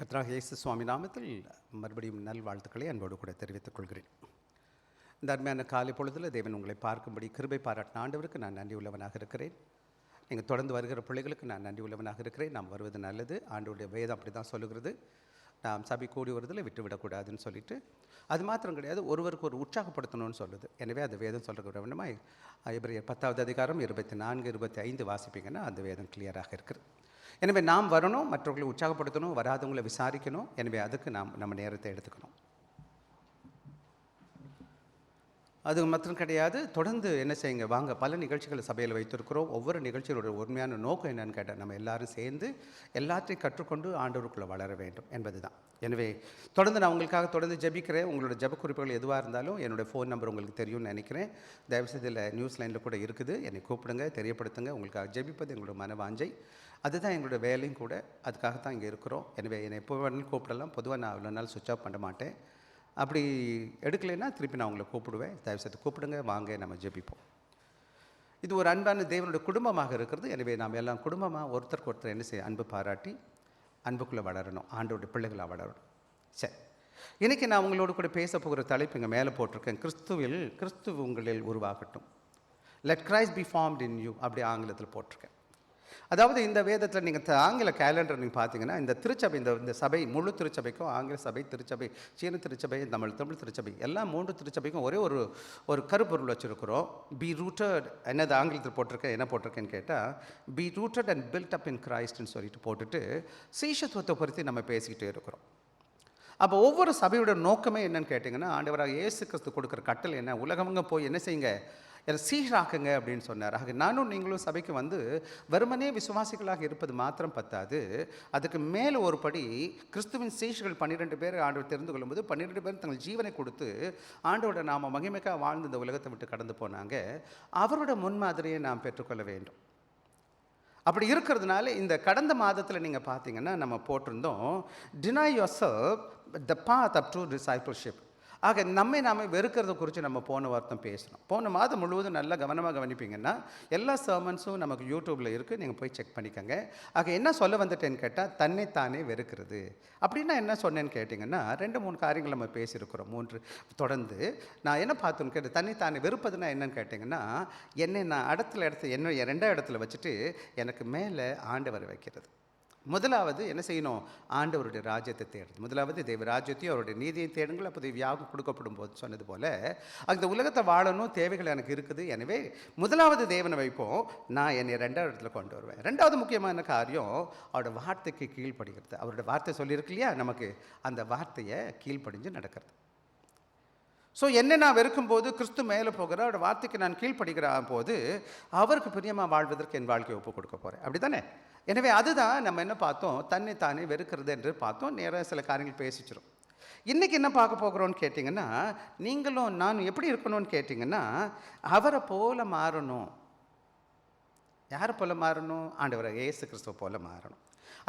கர்த்தராகிய இயேசு சுவாமி நாமத்தில் மறுபடியும் நல்வாழ்த்துக்களை அன்போடு கூட தெரிவித்துக் கொள்கிறேன். இந்த அருமையான காலை பொழுதில் தேவன் உங்களை பார்க்கும்படி கிருபை பாராட்டின ஆண்டவருக்கு நான் நன்றி உள்ளவனாக இருக்கிறேன். நீங்கள் தொடர்ந்து வருகிற பிள்ளைகளுக்கு நான் நன்றி உள்ளவனாக இருக்கிறேன். நாம் வருவது நல்லது. ஆண்டவருடைய வேதம் அப்படி தான் சொல்லுகிறது. நாம் சபை கூடி வருவதில் விட்டுவிடக்கூடாதுன்னு சொல்லிட்டு, அது மாத்திரம் கிடையாது, ஒருவருக்கு ஒரு உற்சாகப்படுத்தணும்னு சொல்லுது. எனவே அந்த வேதம் சொல்கிற வேணுமா எபிரேயர் 10வது அதிகாரம் 24, 25 வாசிப்பீங்கன்னா அந்த வேதம் கிளியராக இருக்குது. எனவே நாம் வரணும், மற்றவர்களை உற்சாகப்படுத்தணும், வராதவங்களை விசாரிக்கணும். எனவே அதுக்கு நம்ம நேரத்தை எடுத்துக்கணும். அது மாத்திரம் கிடையாது, தொடர்ந்து என்ன செய்யுங்க, வாங்க. பல நிகழ்ச்சிகளை சபையில் வைத்திருக்கிறோம். ஒவ்வொரு நிகழ்ச்சியோட உண்மையான நோக்கம் என்னன்னு கேட்டால், நம்ம எல்லாரும் சேர்ந்து எல்லாத்தையும் கற்றுக்கொண்டு ஆண்டவருக்குள்ளே வளர வேண்டும் என்பது தான். எனவே தொடர்ந்து நான் உங்களுக்காக தொடர்ந்து ஜெபிக்கிறேன். உங்களோட ஜெப குறிப்புகள் எதுவாக இருந்தாலும் என்னோடய ஃபோன் நம்பர் உங்களுக்கு தெரியும்னு நினைக்கிறேன். தயவுசெய்து இதில் நியூஸ் லைனில் கூட இருக்குது. என்னை கூப்பிடுங்க, தெரியப்படுத்துங்க. உங்களுக்காக ஜெபிப்பது எங்களோட மனவாஞ்சை. அதுதான் எங்களோட வேலையும் கூட. அதுக்காகத்தான் இங்கே இருக்கிறோம். எனவே என்னை எப்போ வேணாலும் கூப்பிடலாம். பொதுவாக நான் அவ்வளோ நாள் சுவிட்ச் ஆஃப் பண்ண மாட்டேன். அப்படி எடுக்கலைன்னா திருப்பி நான் உங்களை கூப்பிடுவேன். தயவுசெய்து கூப்பிடுங்க, வாங்க, நம்ம ஜெபிப்போம். இது ஒரு அன்பான தேவனுடைய குடும்பமாக இருக்கிறது. எனவே நாம் எல்லாம் குடும்பமாக ஒருத்தருக்கு ஒருத்தர் என்ன செய்ய, அன்பு பாராட்டி அன்புக்குள்ளே வளரணும், ஆண்டோடைய பிள்ளைகளாக வளரணும். சரி, இன்றைக்கி நான் உங்களோட கூட பேச போகிற தலைப்பு இங்கே மேலே போட்டிருக்கேன். கிறிஸ்துவ உங்களில் உருவாகட்டும். Let Christ be formed in you, அப்படி ஆங்கிலத்தில் போட்டிருக்கேன். அதாவது இந்த வேதத்தில் நீங்கள் ஆங்கில கேலண்டர் நீங்கள் பார்த்தீங்கன்னா, இந்த திருச்சபை, இந்த சபை, முழு திருச்சபைக்கும், ஆங்கில சபை, திருச்சபை, சீன திருச்சபை, தமிழ் திருச்சபை, எல்லாம் 3 திருச்சபைக்கும் ஒரே ஒரு கருப்பொருள் வச்சுருக்கிறோம். பி ரூட்டட், என்னது ஆங்கிலத்தில் போட்டிருக்கேன், என்ன போட்டிருக்கேன்னு கேட்டால், B rooted and build up இன் கிரைஸ்ட்னு சொல்லிட்டு போட்டுட்டு சீஷத்துவத்தை பற்றி நம்ம பேசிக்கிட்டே இருக்கிறோம். அப்போ ஒவ்வொரு சபையோட நோக்கமே என்னன்னு கேட்டிங்கன்னா, ஆண்டவராக இயேசு கிறிஸ்து கொடுக்குற கட்டளை என்ன, உலகவங்க போய் என்ன செய்யுங்க, சீராக்குங்க அப்படின்னு சொன்னார். ஆக நானும் நீங்களும் சபைக்கு வந்து வெறுமனே விசுவாசிகளாக இருப்பது மாத்திரம் பத்தாது, அதுக்கு மேலே ஒரு படி கிறிஸ்துவின் சீஷர்கள் 12 பேர் ஆண்டவர் தெரிந்து கொள்ளும்போது 12 பேர் தங்கள் ஜீவனை கொடுத்து ஆண்டோட நாம மகிமைக்காக வாழ்ந்து இந்த உலகத்தை விட்டு கடந்து போனாங்க. அவரோட முன்மாதிரியை நாம் பெற்றுக்கொள்ள வேண்டும். அப்படி இருக்கிறதுனால இந்த கடந்த மாதத்தில் நீங்கள் பார்த்தீங்கன்னா நம்ம போட்டிருந்தோம், deny yourself the path up to discipleship. ஆக நாமே வெறுக்கிறத குறித்து நம்ம போன வாரத்தம் பேசணும். போன மாதம் முழுவதும் நல்லா கவனமாக கவனிப்பீங்கன்னா எல்லா சர்மன்ஸும் நமக்கு யூடியூப்பில் இருக்குது, நீங்கள் போய் செக் பண்ணிக்கோங்க. ஆக என்ன சொல்ல வந்துட்டேன்னு கேட்டால், தன்னைத்தானே வெறுக்கிறது அப்படின்னா என்ன சொன்னேன்னு கேட்டிங்கன்னா, 2-3 காரியங்கள் நம்ம பேசியிருக்கிறோம். 3 தொடர்ந்து நான் என்ன பார்த்தோன்னு கேட்டு, தன்னைத்தானே வெறுப்பதுன்னா என்னன்னு கேட்டிங்கன்னா, என்னை நான் என்ன 2வது இடத்துல வச்சுட்டு எனக்கு மேலே ஆண்டவரை வைக்கிறது. முதலாவது என்ன செய்யணும், ஆண்டவருடைய ராஜ்யத்தை தேடுறது. முதலாவது தேவ ராஜ்யத்தையும் அவருடைய நீதியை தேடுங்கள், அப்போ யாவும் கொடுக்கப்படும் போது சொன்னது போல் அந்த உலகத்தை வாழணும், தேவைகள் எனக்கு இருக்குது. எனவே முதலாவது தேவனை வைப்போம், நான் என்னை 2வது இடத்துல கொண்டு வருவேன். 2வது முக்கியமான காரியம் அவரோட வார்த்தைக்கு கீழ்ப்படுகிறது. அவருடைய வார்த்தை சொல்லியிருக்கு இல்லையா, நமக்கு அந்த வார்த்தையை கீழ்ப்படிஞ்சு நடக்கிறது. ஸோ என்ன நான் வெறுக்கும்போது கிறிஸ்து மேலே போகிற அவரோட வார்த்தைக்கு நான் கீழ்ப்படுகிற போது அவருக்கு பிரியமாக வாழ்வதற்கு என் வாழ்க்கையை ஒப்புக் கொடுக்க போகிறேன். அப்படி தானே? எனவே அதுதான் நம்ம என்ன பார்த்தோம், தன்னைத்தானே வெறுக்கிறது என்று பார்த்தோம். நேராக சில காரியங்கள் பேசிச்சிடும். இன்றைக்கி என்ன பார்க்க போகிறோன்னு கேட்டிங்கன்னா, நீங்களும் நான் எப்படி இருக்கணும்னு கேட்டிங்கன்னா, அவரை போல மாறணும். யாரை போல மாறணும்? ஆண்டவரை இயேசு கிறிஸ்துவ போல மாறணும்.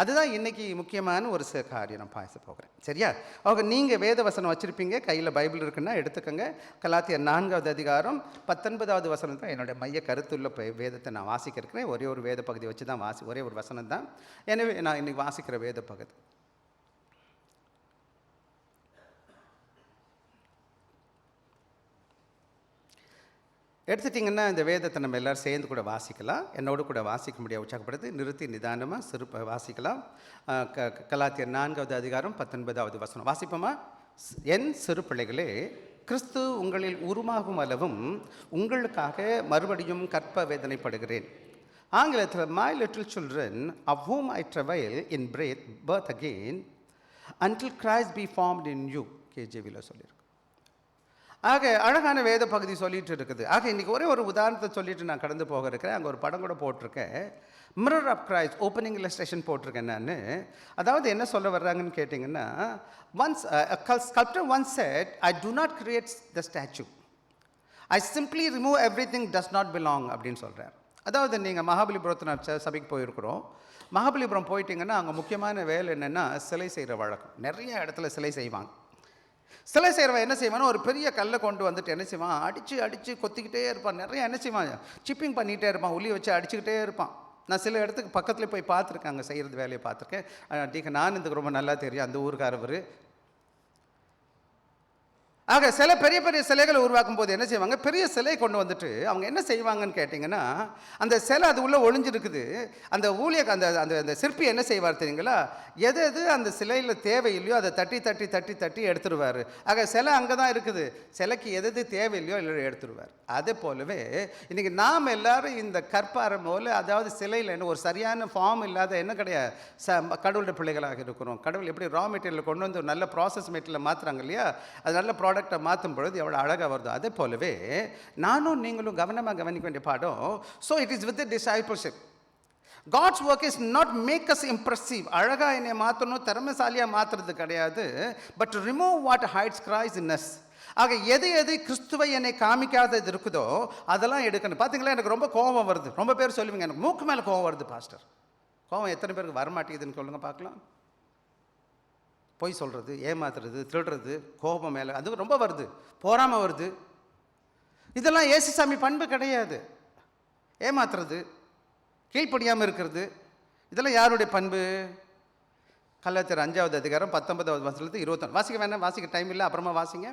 அதுதான் இன்றைக்கி முக்கியமான ஒரு காரியம் நான் பேச போகிறேன். சரியா? அவங்க நீங்கள் வேத வசனம் வச்சுருப்பீங்க, கையில் பைபிள் இருக்குன்னா எடுத்துக்கோங்க. கலாத்தியர் 4வது அதிகாரம் 19வது வசனம் தான் என்னுடைய மைய கருத்துள்ள வேதத்தை நான் வாசிக்க இருக்கிறேன். ஒரே ஒரு வேத பகுதி வச்சு தான் ஒரே ஒரு வசனம் தான். எனவே நான் இன்றைக்கி வாசிக்கிற வேத பகுதி எடுத்துட்டிங்கன்னா, இந்த வேதத்தை நம்ம எல்லோரும் சேர்ந்து கூட வாசிக்கலாம். என்னோடு கூட வாசிக்க முடியாது, உற்சாகப்படுத்தி நிறுத்தி நிதானமாக வாசிக்கலாம். கலாத்தியர் 4வது அதிகாரம் 19வது வசனம் வாசிப்போமா? என் சிறு பிள்ளைகளே, கிறிஸ்து உங்களில் உருமாகும் அளவும் உங்களுக்காக மறுபடியும் கற்ப வேதனைப்படுகிறேன். ஆங்கிலத்தில், my little children of whom I travail in birth again until Christ be formed in you. கேஜேவியில் சொல்லியிருக்கு. ஆக அழகான வேத பகுதி சொல்லிட்டு இருக்குது. ஆக இன்றைக்கி ஒரு உதாரணத்தை சொல்லிட்டு நான் கடந்து போக இருக்கிறேன். அங்கே ஒரு படம் கூட போட்டிருக்கேன், mirror of Christ opening illustration போட்டிருக்கேன் நான். அதாவது என்ன சொல்ல வர்றாங்கன்னு கேட்டிங்கன்னா, sculptor once said, I do not create the statue, I simply remove everything does not belong அப்படின்னு சொல்கிறார். அதாவது நீங்கள் மகாபலிபுரத்தில் சபைக்கு போயிருக்கிறோம். மகாபலிபுரம் போயிட்டிங்கன்னா அங்கே முக்கியமான வேலை என்னென்னா, சிலை செய்கிற வழக்கம். நிறைய இடத்துல சிலை செய்வாங்க. சிலை செய்கிறவன் என்ன செய்வானோ, ஒரு பெரிய கல்லை கொண்டு வந்துட்டு என்ன செய்வான், அடித்து கொத்திக்கிட்டே இருப்பான். நிறைய என்ன செய்வான், சிப்பிங் பண்ணிகிட்டே இருப்பான், உளி வச்சு அடிச்சுக்கிட்டே இருப்பான். நான் சில இடத்துக்கு பக்கத்தில் போய் பார்த்துருக்கேன், அங்கே செய்கிறது வேலையை பார்த்துருக்கேன். டீக்க நான் இதுக்கு ரொம்ப நல்லா தெரியும், அந்த ஊருக்காரவர். ஆக சில பெரிய பெரிய சிலைகளை உருவாக்கும் போது என்ன செய்வாங்க, பெரிய சிலை கொண்டு வந்துட்டு அவங்க என்ன செய்வாங்கன்னு கேட்டிங்கன்னா, அந்த சிலை அது உள்ளே ஒளிஞ்சிருக்குது. அந்த அந்த அந்த அந்த சிற்பி என்ன செய்வார் தெரியுங்களா, எது எது அந்த சிலையில் தேவையில்லையோ அதை தட்டி தட்டி தட்டி தட்டி எடுத்துருவார். ஆக சிலை அங்கே தான் இருக்குது, சிலைக்கு எது எது தேவையில்லையோ இல்லை எடுத்துருவார். அதே போலவே இன்றைக்கி நாம் எல்லோரும் இந்த கற்பாரம் போல், அதாவது சிலையில் என்ன ஒரு சரியான ஃபார்ம் இல்லாத என்ன கிடையாது, கடவுளுடைய பிள்ளைகளாக இருக்கிறோம். கடவுள் எப்படி ரா மெட்டீரியல் கொண்டு வந்து நல்ல ப்ராசஸ் மெட்டீரியல் மாற்றுறாங்க இல்லையா, அது நல்ல ப்ராடக்டை மாற்றும் பொழுது எவ்வளோ அழகாக வருதோ, அதே போலவே நானும் நீங்களும் கவனமாக கவனிக்க வேண்டிய பாடம். So it is with discipleship. God's work is not make us impressive. அழகாக என்னை மாற்றணும், திறமைசாலியாக மாற்றுறது கிடையாது. But remove what hides Christ in us. ஆக எது எது கிறிஸ்துவை என்னை காமிக்காதது இருக்குதோ அதெல்லாம் எடுக்கணும். பார்த்தீங்களா, எனக்கு ரொம்ப கோபம் வருது. ரொம்ப பேர் சொல்லுவீங்க, எனக்கு மூக்கு மேலே கோபம் வருது பாஸ்டர். கோபம் எத்தனை பேருக்கு வரமாட்டேங்குதுன்னு சொல்லுங்கள் பார்க்கலாம். பொய் சொல்கிறது, ஏமாத்துறது, திருடுறது, கோபம் மேலே அது ரொம்ப வருது, போராமல் வருது. இதெல்லாம் இயேசுசாமி பண்பு கிடையாது. ஏமாத்துறது, கீழ்ப்படியாமல் இருக்கிறது, இதெல்லாம் யாருடைய பண்பு? கலாத்தியர் 5வது அதிகாரம் 19வது வசனத்துல 21. வாசிக்க வேணாம், வாசிக்க டைம் இல்லை, அப்புறமா வாசிங்க.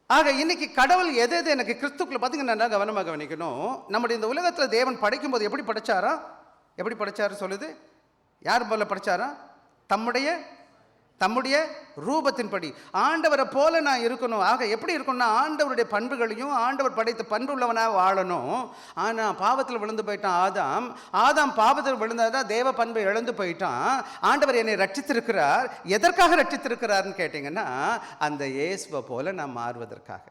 ஆக இன்னைக்கு கடவுள் எது எது எனக்கு கிறிஸ்துக்குள்ள பார்த்தீங்கன்னா கவனமாக கவனிக்கணும். நம்முடைய இந்த உலகத்தில் தேவன் படைக்கும் போது எப்படி படைச்சாரா, எப்படி படைச்சாரு சொல்லுது, யார் போல படைச்சாரா, தம்முடைய ரூபத்தின்படி. ஆண்டவரை போல நான் இருக்கணும். ஆக எப்படி இருக்கணும்னா, ஆண்டவருடைய பண்புகளையும் ஆண்டவர் படைத்த பண்பு உள்ளவனாக வாழணும். ஆனால் பாவத்தில் விழுந்து போயிட்டான் ஆதாம் பாவத்தில் விழுந்தாதான் தேவ பண்பை இழந்து போயிட்டான். ஆண்டவர் என்னை ரட்சித்திருக்கிறார். எதற்காக ரட்சித்திருக்கிறார்னு கேட்டிங்கன்னா, அந்த இயேசுவை போல நான் மாறுவதற்காக.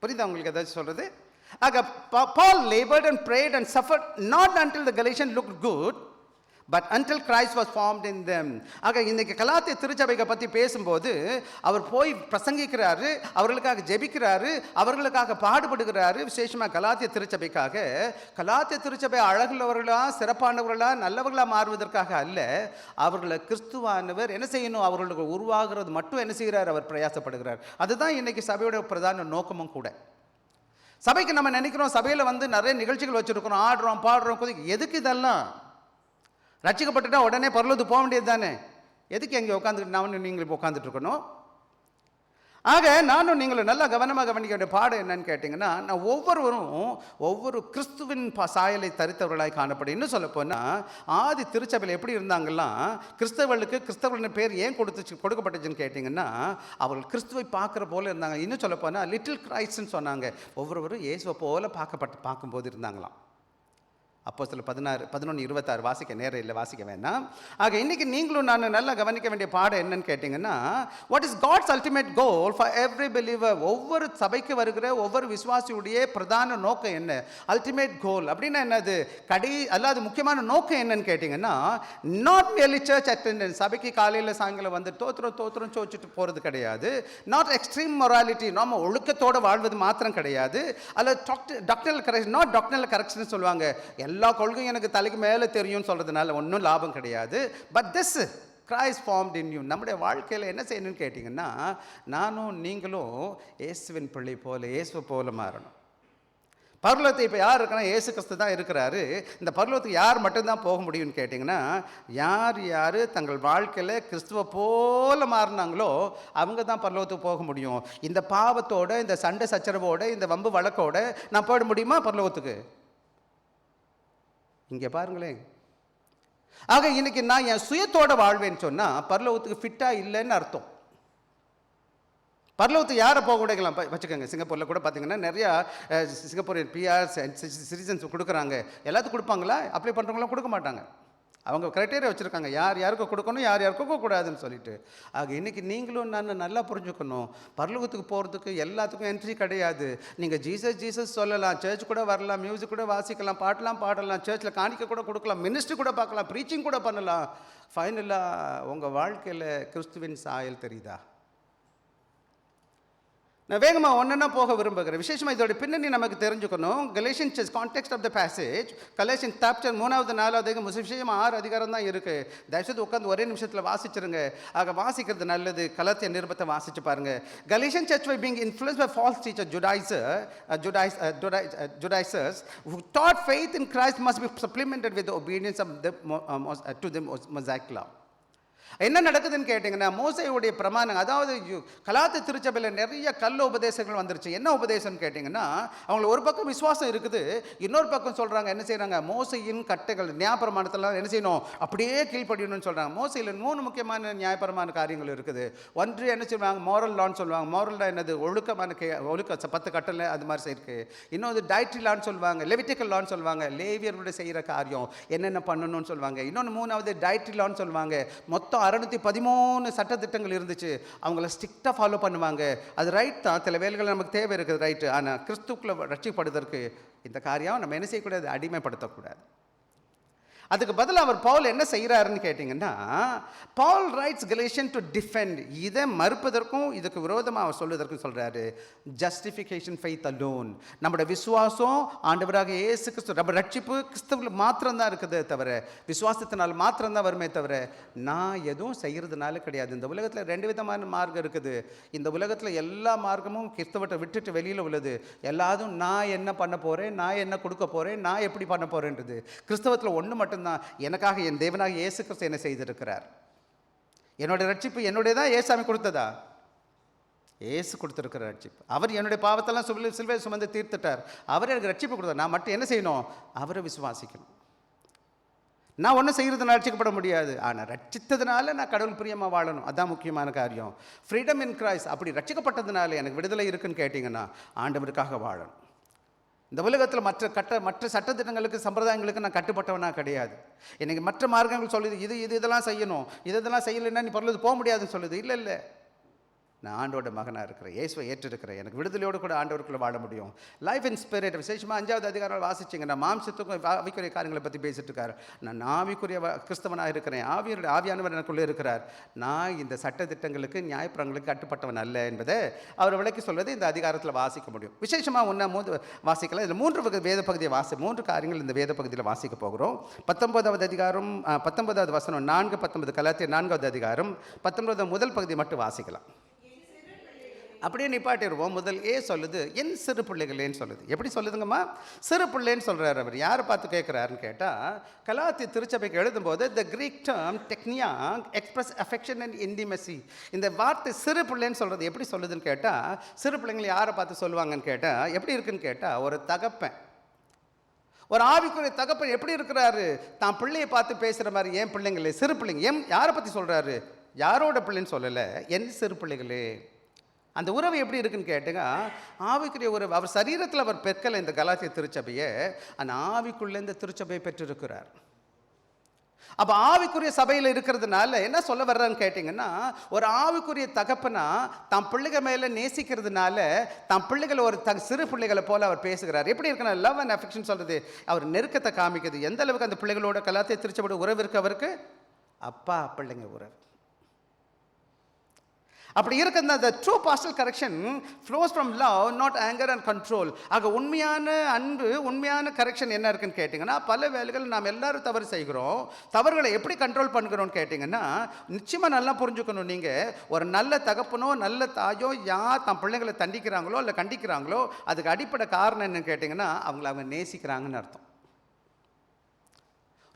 புரியுதா உங்களுக்கு ஏதாச்சும் சொல்கிறது? ஆக Paul labored and prayed and suffered not until the Galatians looked good, but until Christ was formed in them. ஆக இன்றைக்கி கலாத்திய திருச்சபையை பற்றி பேசும்போது அவர் போய் பிரசங்கிக்கிறாரு, அவர்களுக்காக ஜெபிக்கிறாரு, அவர்களுக்காக பாடுபடுகிறாரு. விசேஷமாக கலாத்திய திருச்சபைக்காக. கலாத்திய திருச்சபை அழகுள்ளவர்களா, சிறப்பானவர்களா, நல்லவர்களா மாறுவதற்காக அல்ல, அவர்களை கிறிஸ்துவானவர் என்ன செய்யணும், அவர்களுக்கு உருவாகிறது மட்டும் என்ன செய்கிறார், அவர் பிரயாசப்படுகிறார். அதுதான் இன்றைக்கி சபையோட பிரதான நோக்கமும் கூட. சபைக்கு நம்ம நினைக்கிறோம், சபையில் நிறைய நிகழ்ச்சிகள் வச்சுருக்கிறோம், ஆடுறோம், பாடுறோம், எதுக்கு இதெல்லாம்? ரட்சிக்கப்பட்டுட்டா உடனே பரலோகத்துக்கு போக வேண்டியது தானே. எதுக்கு எங்கே உட்காந்துட்டு நான் நீங்கள் இப்போ உட்காந்துட்டு இருக்கணும்? ஆக நானும் நீங்களும் நல்லா கவனமாக கவனிக்க வேண்டிய பாடம் என்னன்னு கேட்டிங்கன்னா, நான் ஒவ்வொரு கிறிஸ்துவின் சாயலை தரித்தவர்களாய் காணப்படும். இன்னும் சொல்ல போனால் ஆதி திருச்சபையில் எப்படி இருந்தாங்கலாம், கிறிஸ்தவர்களின் பேர் ஏன் கொடுக்கப்பட்டுச்சுன்னு கேட்டிங்கன்னா, அவர்கள் கிறிஸ்துவை பார்க்குற போல இருந்தாங்க. இன்னும் சொல்ல போனால் லிட்டில் கிரைஸ்ட்னு சொன்னாங்க. ஒவ்வொருவரும் இயேசுவை போல பார்க்கும்போது இருந்தாங்களாம். அப்போஸ்தலர் 11:26 வாசிக்க நேரம் இல்லை, வாசிக்க வேண்டாம். ஆக இன்னைக்கு நீங்களும் நான் நல்லா கவனிக்க வேண்டிய பாடம் என்னன்னு கேட்டிங்கன்னா, what is God's ultimate goal for every believer? ஒவ்வொரு சபைக்கு வருகிற ஒவ்வொரு விசுவாசியுடைய பிரதான நோக்கம் என்ன? அல்டிமேட் கோல் அப்படின்னா என்னது? அல்லாது முக்கியமான நோக்கம் என்னன்னு கேட்டிங்கன்னா, நாட் merely சர்ச் அட்டெண்டன்ஸ். சபைக்கு காலையில் சாயங்காலம் வந்து தோத்திரம் சோச்சிட்டு போகிறது கிடையாது. நாட் எக்ஸ்ட்ரீம் மொராலிட்டி, நம்ம ஒழுக்கத்தோடு வாழ்வது மாத்திரம் கிடையாது. அல்லது doctoral correction, not doctoral correction சொல்லுவாங்க, எல்லா கொள்கையும் எனக்கு தலைக்கு மேலே தெரியும்னு சொல்கிறதுனால ஒன்றும் லாபம் கிடையாது. But this Christ formed in you. நம்முடைய வாழ்க்கையில் என்ன செய்யணும்னு கேட்டிங்கன்னா, நானும் நீங்களும் இயேசுவின் பிள்ளை போல, இயேசுவை போல மாறணும். பரலோகத்தை இப்போ யார் இருக்குன்னா, இயேசு கிறிஸ்து தான் இருக்கிறாரு. இந்த பரலோகத்துக்கு யார் மட்டும்தான் போக முடியும்னு கேட்டிங்கன்னா, யார் தங்கள் வாழ்க்கையில் கிறிஸ்துவை போல மாறினாங்களோ அவங்க தான் பரலோகத்துக்கு போக முடியும். இந்த பாவத்தோட, இந்த சண்டை சச்சரவோட, இந்த வம்பு வழக்கோட நான் போயிட முடியுமா பரலோகத்துக்கு? இங்கே பாருங்களேன். ஆக இன்னைக்கு நான் என் சுயத்தோட வாழ்வேன்னு சொன்னால் பரலோகத்துக்கு ஃபிட்டாக இல்லைன்னு அர்த்தம். பரலோகத்துக்கு யாரை போக விடலாம் வச்சுக்கோங்க. சிங்கப்பூரில் கூட பார்த்தீங்கன்னா நிறையா சிங்கப்பூரியன் பிஆர் சிட்டிசன்ஸ் கொடுக்குறாங்க. எல்லாத்துக்கும் கொடுப்பாங்களா? அப்ளை பண்ணுறவங்களாம் கொடுக்க மாட்டாங்க. அவங்க க்ரைட்டீரியா வச்சுருக்காங்க, யாருக்கும் கொடுக்கணும், யாருக்கும் கூடாதுன்னு சொல்லிட்டு. ஆக இன்றைக்கி நீங்களும் நான் நல்லா புரிஞ்சுக்கணும், பரலோகத்துக்கு போகிறதுக்கு எல்லாத்துக்கும் என்ட்ரி கிடையாது. நீங்கள் ஜீசஸ் சொல்லலாம், சர்ச் கூட வரலாம், மியூசிக் கூட வாசிக்கலாம், பாடலாம், சர்ச்சில் காணிக்க கூட கொடுக்கலாம், மினிஸ்ட்ரி கூட பார்க்கலாம், ப்ரீச்சிங் கூட பண்ணலாம். ஃபைனலாக உங்கள் வாழ்க்கையில் கிறிஸ்துவின் சாயல் தெரியுதா? நான் வேகமாக ஒன்றா போக விரும்புகிறேன். விசேஷமாக இதோட பின்னணி நமக்கு தெரிஞ்சுக்கணும். Galatian context of the passage, Galatian chapter 3வது 4வது விசேஷமாக 6 அதிகாரம் தான் இருக்குது. தயவுசெய்து உட்காந்து ஒரே நிமிஷத்தில் வாசிச்சிருங்க. ஆக வாசிக்கிறது நல்லது. கலாத்திய நிருபத்தை வாசிச்சு பாருங்க. Galatian church were being influenced by false teacher Judaizers who thought faith in Christ must be supplemented with the obedience of to the Mosaic law. என்ன நடக்குதுன்னு கேட்டிங்கன்னா, மோசேயுடைய பிரமாணம், அதாவது கலாத்திய திருச்சபையில் நிறைய கள்ள உபதேசங்கள் வந்துருச்சு. என்ன உபதேசம்னு கேட்டிங்கன்னா, அவங்களுக்கு ஒரு பக்கம் விசுவாசம் இருக்குது, இன்னொரு பக்கம் சொல்கிறாங்க என்ன செய்கிறாங்க, மோசையின் கட்டைகள் நியாயப்பிரமாணத்தெல்லாம் என்ன செய்யணும், அப்படியே கீழ்ப்படியணும்னு சொல்கிறாங்க. மோசையில் 3 முக்கியமான நியாயப்பிரமாண காரியங்கள் இருக்குது. ஒன்று என்ன சொல்லுவாங்க, மாரல் லான்னு சொல்லுவாங்க. மாரல்னா என்னது, ஒழுக்கமான ஒழுக்க 10 கட்டளை அது மாதிரி செய்யிருக்கு. இன்னொரு டயட்ரி லான்னு சொல்லுவாங்க, லெவிட்டிக்கல் லான்னு சொல்லுவாங்க, லேவியர்களுடைய செய்கிற காரியம் என்னென்ன பண்ணணும்னு சொல்லுவாங்க. இன்னொன்று 3வது டயட்ரி லான்னு சொல்லுவாங்க. மொத்தம் 613 சட்டத்திட்டங்கள் இருந்துச்சு. அவங்கள ஸ்ட்ரிக்டாக ஃபாலோ பண்ணுவாங்க. அது ரைட் தான், சில வேலைகள் நமக்கு தேவை இருக்குது, ரைட்டு. ஆனால் கிறிஸ்துக்குள்ள ரட்சிக்கப்படுவதற்கு இந்த காரியம் நம்ம என்ன செய்யக்கூடாது, அடிமைப்படுத்தக்கூடாது. அதுக்கு பதில் அவர் பவுல் என்ன செய்கிறாருன்னு கேட்டிங்கன்னா, பால் ரைட்ஸ் கலேஷியன் டு டிஃபெண்ட். இதை மறுப்பதற்கும் இதுக்கு விரோதமாக அவர் சொல்வதற்கும் சொல்கிறாரு. ஜஸ்டிஃபிகேஷன் ஃபெய்த் அலோன், நம்மளோட விசுவாசம் ஆண்டவராக இயேசு கிறிஸ்து, நம்ம ரட்சிப்பு கிறிஸ்துவில் மாத்திரம்தான் இருக்குது தவிர, விசுவாசத்தினால் மாத்திரம்தான் வருமே தவிர நான் எதுவும் செய்கிறதுனால கிடையாது. இந்த உலகத்தில் 2 விதமான மார்க்கம் இருக்குது. இந்த உலகத்தில் எல்லா மார்க்கமும் கிறிஸ்துவத்தை விட்டுட்டு வெளியில் உள்ளது. எல்லாரும் நான் என்ன பண்ண போகிறேன், நான் என்ன கொடுக்க போகிறேன், நான் எப்படி பண்ண போகிறேன்றது. கிறிஸ்தவத்தில் ஒன்று மட்டும் தான், எனக்காக என் தேவனாக இயேசு கிறிஸ்து என்ன செய்திருக்கிறார். என்னுடைய ரட்சிப்பு என்னுடைய தான், ஏசாமி கொடுத்ததா? ஏசு கொடுத்துருக்கிற ரட்சிப்பு. அவர் என்னுடைய பாவத்தெல்லாம் சிலுவை சுமந்து தீர்த்துட்டார். அவர் எனக்கு ரட்சிப்பு கொடுத்தார். நான் மட்டும் என்ன செய்யணும், அவரை விசுவாசிக்கணும். நான் ஒன்றும் செய்கிறதுனால ரட்சிக்கப்பட முடியாது. ஆனால் ரட்சித்ததுனால நான் கடவுள் பிரியமாக வாழணும். அதுதான் முக்கியமான காரியம். Freedom in Christ. அப்படி ரட்சிக்கப்பட்டதுனால எனக்கு விடுதலை இருக்குன்னு கேட்டிங்கன்னா, ஆண்டவருக்காக வாழணும். இந்த உலகத்தில் மற்ற சட்டத்திட்டங்களுக்கு சம்பிரதாயங்களுக்கு நான் கட்டுப்பட்டவனா கிடையாது. எனக்கு மற்ற மார்க்கங்கள் சொல்லுது, இதெல்லாம் செய்யணும், இதெல்லாம் செய்யலைன்னா நீ பரலோகத்துக்கு போக முடியாதுன்னு சொல்லுது. இல்லை, நான் ஆண்டோட மகனாக இருக்கிறேன், இயேசுவை ஏற்றிருக்கிறேன். எனக்கு விடுதலையோடு கூட ஆண்டவருக்குள்ள வாழ முடியும். லைஃப் இன் ஸ்பிரிட் விசேஷமாக 5வது அதிகாரம் வாசிச்சிங்க. நான் மாம்சத்துக்கும் ஆவிக்குரிய காரியங்களை பற்றி பேசிட்டு இருக்காரு. நான் ஆவிக்குரிய கிறிஸ்தவனாக இருக்கிறேன், ஆவியானவர் எனக்குள்ளே இருக்கிறார். நான் இந்த சட்டத்திட்டங்களுக்கு நியாயப்பிரங்களுக்கு கட்டுப்பட்டவன் அல்ல என்பதை அவர் விளக்கி சொல்வதை இந்த அதிகாரத்தில் வாசிக்க முடியும். விசேஷமாக 1 வாசிக்கலாம். இதில் 3 வேத பகுதியை 3 காரியங்கள் இந்த வேத பகுதியில் வாசிக்க போகிறோம். 19வது அதிகாரம் 19வது வசனம் 4-19 கலாத்தியர் 4வது அதிகாரம் 19வது முதல் பகுதி மட்டும் வாசிக்கலாம். அப்படியே நிப்பாட்டிடுவோம். முதல் சொல்லுது, என் சிறு பிள்ளைகளேன்னு சொல்லுது. எப்படி சொல்லுதுங்கம்மா? சிறு பிள்ளைன்னு சொல்கிறார். அவர் யாரை பார்த்து கேட்குறாருன்னு கேட்டால், கலாத்திய திருச்சபைக்கு எழுதும்போது the Greek term teknia express affection and intimacy. இந்த வார்த்தை சிறு பிள்ளைன்னு சொல்கிறது எப்படி சொல்லுதுன்னு கேட்டால், சிறு பிள்ளைங்களை யாரை பார்த்து சொல்லுவாங்கன்னு கேட்டால் எப்படி இருக்குன்னு கேட்டால், ஒரு தகப்பன், ஒரு ஆவிக்குரிய தகப்பன் எப்படி இருக்கிறாரு, தான் பிள்ளையை பார்த்து பேசுகிற மாதிரி, என் பிள்ளைங்களே, சிறு பிள்ளைங்க. யாரை பற்றி சொல்கிறாரு? யாரோட பிள்ளைன்னு சொல்லலை, என் சிறு பிள்ளைகளே. அந்த உறவு எப்படி இருக்குன்னு கேட்டுங்க, ஆவிக்குரிய உறவு. அவர் சரீரத்தில் அவர் பெற்கலை இந்த கலாத்திய திருச்சபையை, அந்த ஆவிக்குள்ளே இந்த திருச்சபையை பெற்றிருக்கிறார். அப்போ ஆவிக்குரிய சபையில் இருக்கிறதுனால என்ன சொல்ல வர்றான்னு கேட்டிங்கன்னா, ஒரு ஆவிக்குரிய தகப்பனா தான் பிள்ளைகள் மேலே நேசிக்கிறதுனால தான் பிள்ளைகளை ஒரு சிறு பிள்ளைகளை போல அவர் பேசுகிறார். எப்படி இருக்குன்னா, லவ் அண்ட் அஃபெக்ஷன் சொல்கிறது, அவர் நெருக்கத்தை காமிக்குது. எந்த அளவுக்கு அந்த பிள்ளைகளோட கலாத்திய திருச்சபையோட உறவு இருக்குது அவருக்கு, அப்பா பிள்ளைங்க உறவு. அப்படி இருக்கிறது the true pastoral correction flows from love, not anger and control. ஆக உண்மையான அன்பு, உண்மையான கரெக்ஷன் என்ன இருக்குன்னு கேட்டிங்கன்னா, பல வேலைகள் நாம் எல்லாரும் தவறு செய்கிறோம். தவறுகளை எப்படி கண்ட்ரோல் பண்ணுகிறோன்னு கேட்டிங்கன்னா, நிச்சயமாக நல்லா புரிஞ்சுக்கணும். நீங்கள் ஒரு நல்ல தகப்பனோ நல்ல தாயோ யார் தன் பிள்ளைங்களை தண்டிக்கிறாங்களோ இல்லை கண்டிக்கிறாங்களோ, அதுக்கு அடிப்படை காரணம் என்னன்னு கேட்டிங்கன்னா, அவங்க நேசிக்கிறாங்கன்னு அர்த்தம்.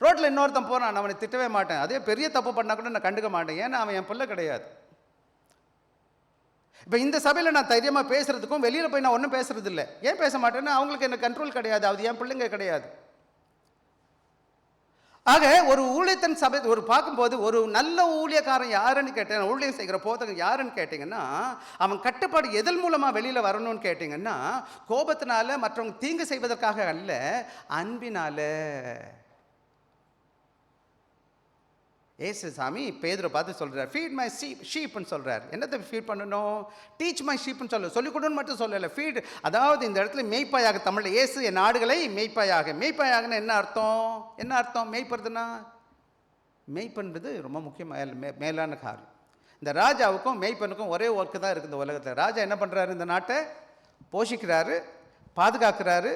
ரோட்டில் இன்னொருத்தன் போகிறான், அவனை திட்டவே மாட்டேன். அதே பெரிய தப்பு பண்ணால் கூட நான் கண்டுக்க மாட்டேன், ஏன்னா அவன் என் பிள்ளை கிடையாது. இப்போ இந்த சபையில் நான் தைரியமாக பேசுகிறதுக்கும் வெளியில் போய் நான் ஒன்றும் பேசுறது இல்லை. ஏன் பேச மாட்டேன்னா, அவங்களுக்கு என்ன கண்ட்ரோல் கிடையாது, அது என் பிள்ளைங்க கிடையாது. ஆக ஒரு ஊழியத்தின் சபை ஒரு பார்க்கும்போது ஒரு நல்ல ஊழியக்காரன் யாருன்னு கேட்டேன், ஊழியம் செய்கிற போதகன் யாருன்னு கேட்டிங்கன்னா, அவன் கட்டுப்பாடு எதன் மூலமாக வெளியில் வரணும்னு கேட்டிங்கன்னா, கோபத்தினால மற்றவங்க தீங்கு செய்வதற்காக அல்ல, அன்பினால. ஏசு சாமி பேதுரை பார்த்து சொல்கிறார், ஃபீட் மை ஷீப்னு சொல்கிறார். என்னத்தை ஃபீட் பண்ணணும்? டீச் மை ஷீப்னு சொல்லிக் கொடுன்னு மட்டும் சொல்லலை, ஃபீட். அதாவது இந்த இடத்துல மேய்ப்பாயாக, தமிழில் ஏசு என் ஆடுகளை மேய்ப்பாயாக. மேய்ப்பாயாகன்னு என்ன அர்த்தம்? மேய்ப்பறதுன்னா, மேய்ப்பன்றது ரொம்ப முக்கியமாக மேலான காரியம். இந்த ராஜாவுக்கும் மேய்ப்பனுக்கும் ஒரே ஒர்க்கு தான் இருக்குது இந்த உலகத்தில். ராஜா என்ன பண்ணுறாரு? இந்த நாட்டை போஷிக்கிறாரு, பாதுகாக்கிறாரு,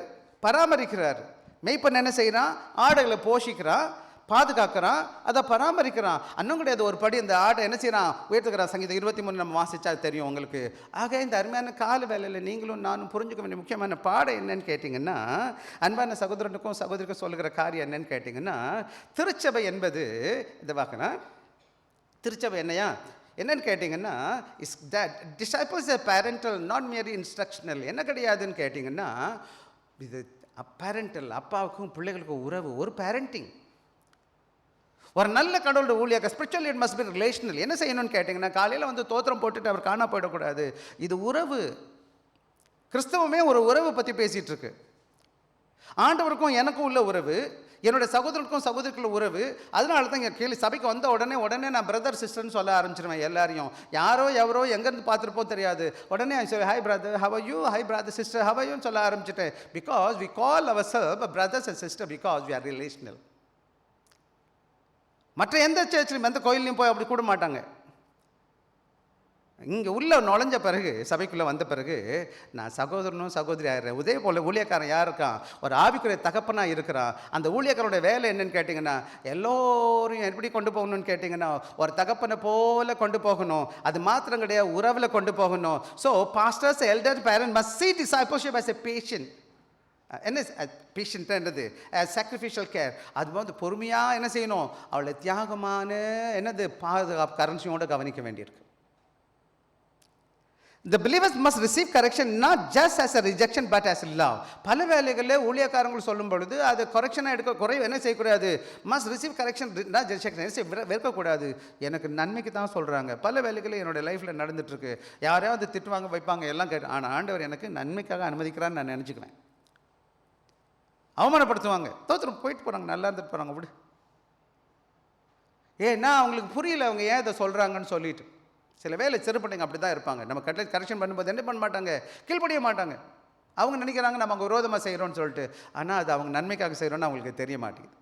பராமரிக்கிறாரு. மெய்ப்பன் என்ன செய்கிறான்? ஆடுகளை போஷிக்கிறான், பாதுகாக்கிறான், அதை பராமரிக்கிறான். இன்னும் கிடையாது, ஒரு படி இந்த ஆடை என்ன செய்கிறான்? உயர்த்துக்கிறான். சங்கீதம் 23 நம்ம வாசிச்சா தெரியும் உங்களுக்கு. ஆக இந்த அருமையான கால வேலையில் நீங்களும் நானும் புரிஞ்சுக்க வேண்டிய முக்கியமான பாடம் என்னன்னு கேட்டிங்கன்னா, அன்பான சகோதரனுக்கும் சகோதரிக்கும் சொல்லுகிற காரியம் என்னன்னு கேட்டிங்கன்னா, திருச்சபை என்பது இந்த வாக்கனா திருச்சபை என்னன்னு கேட்டிங்கன்னா, is that disciples a parental not merely instructional. என்ன கிடையாதுன்னு கேட்டிங்கன்னா, இது பேரண்டல், அப்பாவுக்கும் பிள்ளைகளுக்கும் உறவு, ஒரு பேரண்டிங். ஒரு நல்ல கடவுளோட ஊழியர் spiritual it must be relational. என்ன செய்யணும்னு கேட்டிங்கன்னா, காலையில் வந்து தோத்திரம் போட்டுட்டு அவர் காணா போயிடக்கூடாது. இது உறவு. கிறிஸ்தவமே ஒரு உறவு பற்றி பேசிகிட்டு இருக்கு. ஆண்டவருக்கும் எனக்கும் உள்ள உறவு, என்னுடைய சகோதரனுக்கும் சகோதரிக்குள்ள உறவு. அதனால தான் இங்கே கேள்வி சபைக்கு வந்த உடனே நான் பிரதர் சிஸ்டர்னு சொல்ல ஆரம்பிச்சிருவேன். எல்லாரையும் யாரோ எவரோ எங்கேருந்து பார்த்துருப்போம் தெரியாது. உடனே hi brother how you, hi brother sister how யூன்னு சொல்ல ஆரம்பிச்சிட்டேன். Because we call our self brothers and sister because we are relational. மற்ற எந்த சர்ச்லையும் எந்த கோயிலையும் போய் அப்படி கூட மாட்டாங்க. இங்கே உள்ள நுழைஞ்ச பிறகு, சபைக்குள்ளே வந்த பிறகு நான் சகோதரனும் சகோதரி ஆகிறேன். இதே போல் ஊழியக்காரன் யார் இருக்கான்? ஒரு ஆவிக்குரிய தகப்பனாக இருக்கிறான். அந்த ஊழியக்காரோட வேலை என்னன்னு கேட்டிங்கன்னா, எல்லோரையும் எப்படி கொண்டு போகணும்னு கேட்டிங்கன்னா, ஒரு தகப்பனை போல கொண்டு போகணும். அது மாத்திரம் கிடையாது, உறவில் கொண்டு போகணும். So pastors, elder, parent must see discipleship as a patient. என்ன பேஷண்ட் என்னது? Sacrificial care. அது வந்து பொறுமையாக என்ன செய்யணும்? அவளை தியாகமான என்னது பாதுகாப்பு கரன்சியோடு கவனிக்க வேண்டியிருக்கு. The believers must receive correction not just as a rejection but as love. பல வேளைகளில் ஊழியக்காரங்கள் சொல்லும் பொழுது அது கரெக்ஷனாக எடுக்க குறைவு என்ன செய்யக்கூடாது? must receive correction not rejection. வெறுக்கக்கூடாது. எனக்கு நன்மைக்கு தான் சொல்கிறாங்க. பல வேளைகளில் என்னோடய லைஃப்பில் நடந்துட்டுருக்கு. யாரையாவது திட்டுவாங்க, வைப்பாங்க, எல்லாம் கேட்டு, ஆனால் ஆண்டவர் எனக்கு நன்மைக்காக அனுமதிக்கிறான்னு நான் நினச்சிக்குவேன். அவமானப்படுத்துவாங்க, தோத்திரம் போயிட்டு போகிறாங்க, நல்லா இருந்துட்டு போகிறாங்க, விடு. ஏன்னா அவங்களுக்கு புரியல அவங்க ஏன் இதை சொல்கிறாங்கன்னு சொல்லிட்டு. சில வேலை சிறுபண்டைங்க அப்படி தான் இருப்பாங்க. நம்ம கரெக்ஷன் பண்ணும்போது என்ன பண்ண மாட்டாங்க? கீழ்ப்படிய மாட்டாங்க. அவங்க நினைக்கிறாங்க நம்ம அவங்க விரோதமாக செய்கிறோன்னு சொல்லிட்டு. ஆனால் அது அவங்க நன்மைக்காக செய்கிறோன்னு அவங்களுக்கு தெரிய மாட்டேங்குது.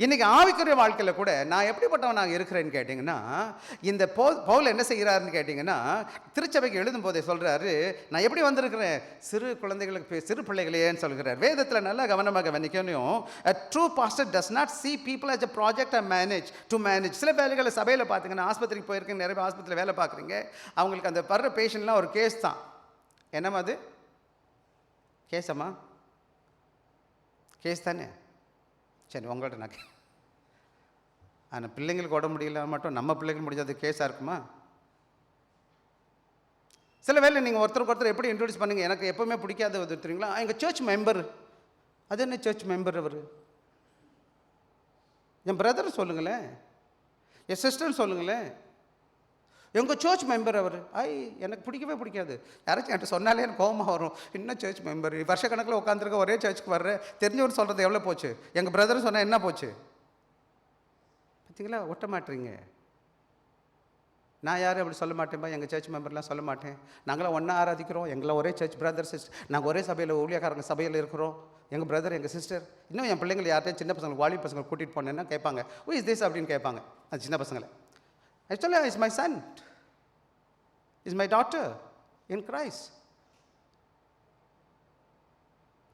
இன்றைக்கி ஆவிக்குரிய வாழ்க்கையில் கூட நான் எப்படிப்பட்டவனாக இருக்கிறேன்னு கேட்டிங்கன்னா, இந்த பவுல் என்ன செய்கிறாருன்னு கேட்டிங்கன்னா, திருச்சபைக்கு எழுதும் போதே சொல்கிறாரு, நான் எப்படி வந்திருக்கிறேன்? சிறு குழந்தைகளுக்கு, சிறு பிள்ளைகளேன்னு சொல்கிறார். வேதத்தில் நல்லா கவனமாக கவனிக்கணும். A true pastor does not see people as a project to manage. சில வேலைகளை சபையில் பார்த்திங்கன்னா, ஆஸ்பத்திரிக்கு போயிருக்கீங்க, நிறைய ஆஸ்பத்திரியில் வேலை பார்க்குறீங்க, அவங்களுக்கு அந்த படுற பேஷண்ட்லாம் ஒரு கேஸ் தான். என்னம்மா அது? கேஸம்மா? கேஸ் தானே? சரி, உங்கள்கிட்ட நான் ஆனால் பிள்ளைங்களுக்கு உடம்பு முடியல மட்டும் நம்ம பிள்ளைங்களுக்கு முடிஞ்சது கேஸாக இருக்குமா? சில வேலை நீங்கள் ஒருத்தருக்கு ஒருத்தர் எப்படி இன்ட்ரோடியூஸ் பண்ணுங்க. எனக்கு எப்போவுமே பிடிக்காத தெரியுங்களா, எங்கள் சர்ச் மெம்பர். அது என்ன சர்ச் மெம்பர்? அவர் என் பிரதர் சொல்லுங்களேன், என் சிஸ்டர் சொல்லுங்களேன், எங்கள் சர்ச் மெம்பர் அவர். எனக்கு பிடிக்கவே பிடிக்காது. யாராச்சும் என்கிட்ட சொன்னாலே எனக்கு கோபமாக வரும். இன்னும் சர்ச் மெம்பர், வருஷக்கணக்கில் உட்காந்துருக்க, ஒரே சர்ச்சுக்கு வர்ற, தெரிஞ்சவர் சொல்கிறது எவ்வளோ போச்சு? எங்கள் பிரதர் சொன்னால் என்ன போச்சு? பார்த்தீங்களா, ஒட்ட மாட்டீங்க. நான் யாரும் அப்படி சொல்ல மாட்டேன்பா, எங்கள் சர்ச் மெம்பர்லாம் சொல்ல மாட்டேன். நாங்களாம் ஒன்றா ஆராதிக்கிறோம், எங்களை ஒரே சர்ச் பிரதர் சிஸ்டர், நாங்கள் ஒரே சபையில் ஊழியக்காரங்க சபையில் இருக்கிறோம். எங்கள் பிரதர், எங்கள் சிஸ்டர். இன்னும் என் பிள்ளைங்களை யார்ட்டையும் சின்ன பசங்களுக்கு, வாலி பசங்களை கூட்டிகிட்டு போனேன்னா கேட்பாங்க, who is this அப்படின்னு கேட்பாங்க. அது சின்ன பசங்களை. Actually is my son, is my daughter in Christ.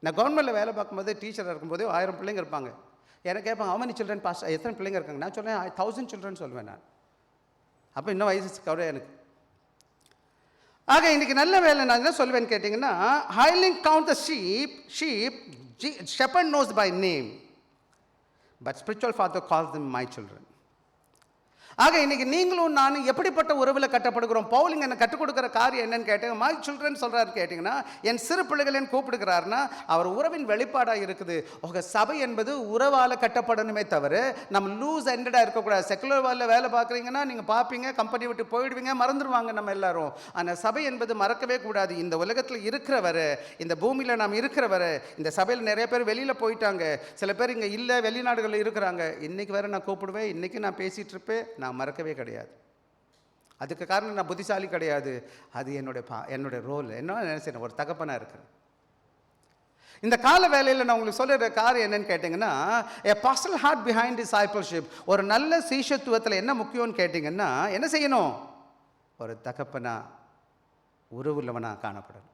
நான் கவர்மெண்ட்டில் வேலை பார்க்கும்போது, டீச்சராக இருக்கும்போது 1000 பிள்ளைங்க இருப்பாங்க. எனக்கு கேட்பாங்க, how many children pastor? எத்தனை பிள்ளைங்க இருக்காங்க? நான் சொல்லுவேன் 1000 children சொல்லுவேன் நான். அப்போ இன்னும் வயசு கவலை எனக்கு. ஆக இன்றைக்கி நல்ல வேலை நான் என்ன சொல்வேன்னு கேட்டிங்கன்னா, highly count the sheep, shepherd knows by name, but spiritual father calls them my children. ஆக இன்றைக்கி நீங்களும் நானும் எப்படிப்பட்ட உறவில் கட்டப்படுகிறோம்? பவுல் என்ன கற்றுக் கொடுக்குற காரியம் என்னன்னு கேட்டீங்க, மை சில்ட்ரன் சொல்கிறாரு கேட்டிங்கன்னா, என் சிறு பிள்ளைகளேன்னு கூப்பிடுக்கிறாருன்னா அவர் உறவின் வெளிப்பாடாக இருக்குது. உங்கள் சபை என்பது உறவால் கட்டப்படணுமே தவிர நம்ம லூஸ் எண்டடாக இருக்கக்கூடாது. செக்குலர் வேலையில் வேலை பார்க்குறீங்கன்னா நீங்கள் பார்ப்பீங்க, கம்பெனி விட்டு போயிடுவீங்க, மறந்துடுவாங்க நம்ம எல்லாரும். ஆனால் சபை என்பது மறக்கவே கூடாது. இந்த உலகத்தில் இருக்கிறவர, இந்த பூமியில் நாம் இருக்கிறவர, இந்த சபையில் நிறைய பேர் வெளியில் போயிட்டாங்க, சில பேர் இங்கே இல்லை, வெளிநாடுகளில் இருக்கிறாங்க. இன்றைக்கி வேறு நான் கூப்பிடுவேன், இன்றைக்கி நான் பேசிகிட்டு இருப்பேன், நான் மறக்கவே கிடையாது. அதுக்கு காரணம் நான் புத்திசாலி கிடையாது, அது என்னுடைய ரோல். என்ன நினைச்சேன், ஒரு தகப்பனாக இருக்கிறேன். இந்த கால வேலையில் நான் உங்களுக்கு சொல்லுற காரியம் என்னன்னு கேட்டிங்கன்னா, a pastoral heart behind discipleship. ஒரு நல்ல சீஷத்துவத்தில் என்ன முக்கியம்னு கேட்டிங்கன்னா, என்ன செய்யணும்? ஒரு தகப்பனா உறவுள்ளவனாக காணப்படணும்.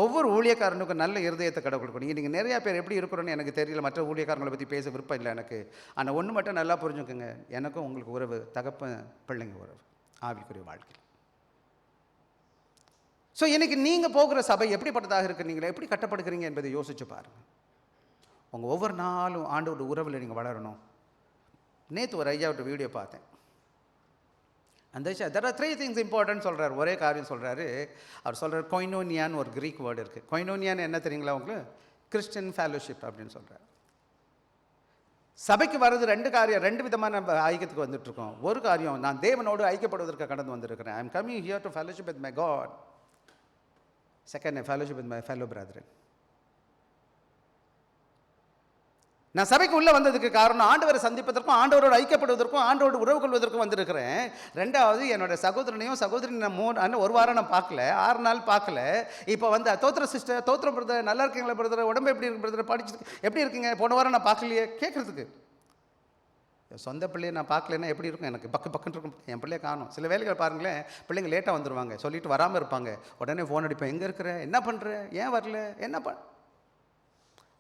ஒவ்வொரு ஊழியக்காரனுக்கும் நல்ல இருதயத்தை கடவுள் கொடுக்கணும். நீங்கள் நிறையா பேர் எப்படி இருக்கிறோன்னு எனக்கு தெரியல, மற்ற ஊழியக்காரங்களை பற்றி பேச விருப்பம் இல்லை எனக்கு. ஆனால் ஒன்று மட்டும் நல்லா புரிஞ்சுக்கோங்க, எனக்கும் உங்களுக்கு உறவு தகப்பன் பிள்ளைங்க உறவு ஆவிக்குரிய வாழ்க்கை. ஸோ இன்றைக்கி நீங்கள் போகிற சபை எப்படிப்பட்டதாக இருக்கிறீங்களா, எப்படி கட்டப்படுகிறீங்க என்பதை யோசித்து பாருங்கள். உங்கள் ஒவ்வொரு நாளும் ஆண்டோட உறவில் நீங்கள் வளரணும். நேற்று ஒரு ஐயாவோட வீடியோ பார்த்தேன். அந்த there are 3 things important சொல்கிறார். ஒரே காரியம் சொல்கிறாரு. அவர் சொல்கிறார் கொய்னோனியான்னு ஒரு கிரீக் வேர்டு இருக்குது. கொய்னோனியான்னு என்ன தெரியுங்களா உங்களுக்கு? கிறிஸ்டியன் ஃபெலோஷிப் அப்படின்னு சொல்கிறார். சபைக்கு வர்றது 2 காரியம், 2 விதமான ஐக்கியத்துக்கு வந்துட்டுருக்கோம். ஒரு காரியம், நான் தேவனோடு ஐக்கியப்படுவதற்கு கடந்து வந்திருக்கிறேன். I am coming here to fellowship with my God. Second, fellowship with my fellow brother. நான் சபைக்கு உள்ளே வந்ததுக்கு காரணம் ஆண்டவரை சந்திப்பதற்கும் ஆண்டவரோடு ஐக்கியப்படுவதற்கும் ஆண்டவரோடு உறவு கொள்வதற்கும் வந்திருக்கிறேன். 2வது, என்னோட சகோதரனையும் சகோதரியும் நான் 1 வாரம் நான் பார்க்கல, 6 நாள் பார்க்கல. இப்போ வந்து தோத்திர சிஸ்டர், தோத்திரம் பிரதர், நல்லா இருக்கீங்களா பிரதர், உடம்பு எப்படி இருக்கு பிரதர், படிச்சு எப்படி இருக்கீங்க, போன வாரம் நான் பார்க்கலையே கேட்குறதுக்கு. சொந்த பிள்ளையை நான் பார்க்கலன்னா எப்படி இருக்கும், எனக்கு பக்கன்னு இருக்கும். என் பிள்ளையை காணும். சில வேலைகள் பாருங்களேன், பிள்ளைங்க லேட்டாக வந்துடுவாங்க, சொல்லிட்டு வராமல் இருப்பாங்க. உடனே ஃபோன் அடிப்பேன், எங்கே இருக்கிற, என்ன பண்ணுற, ஏன் வரல, என்ன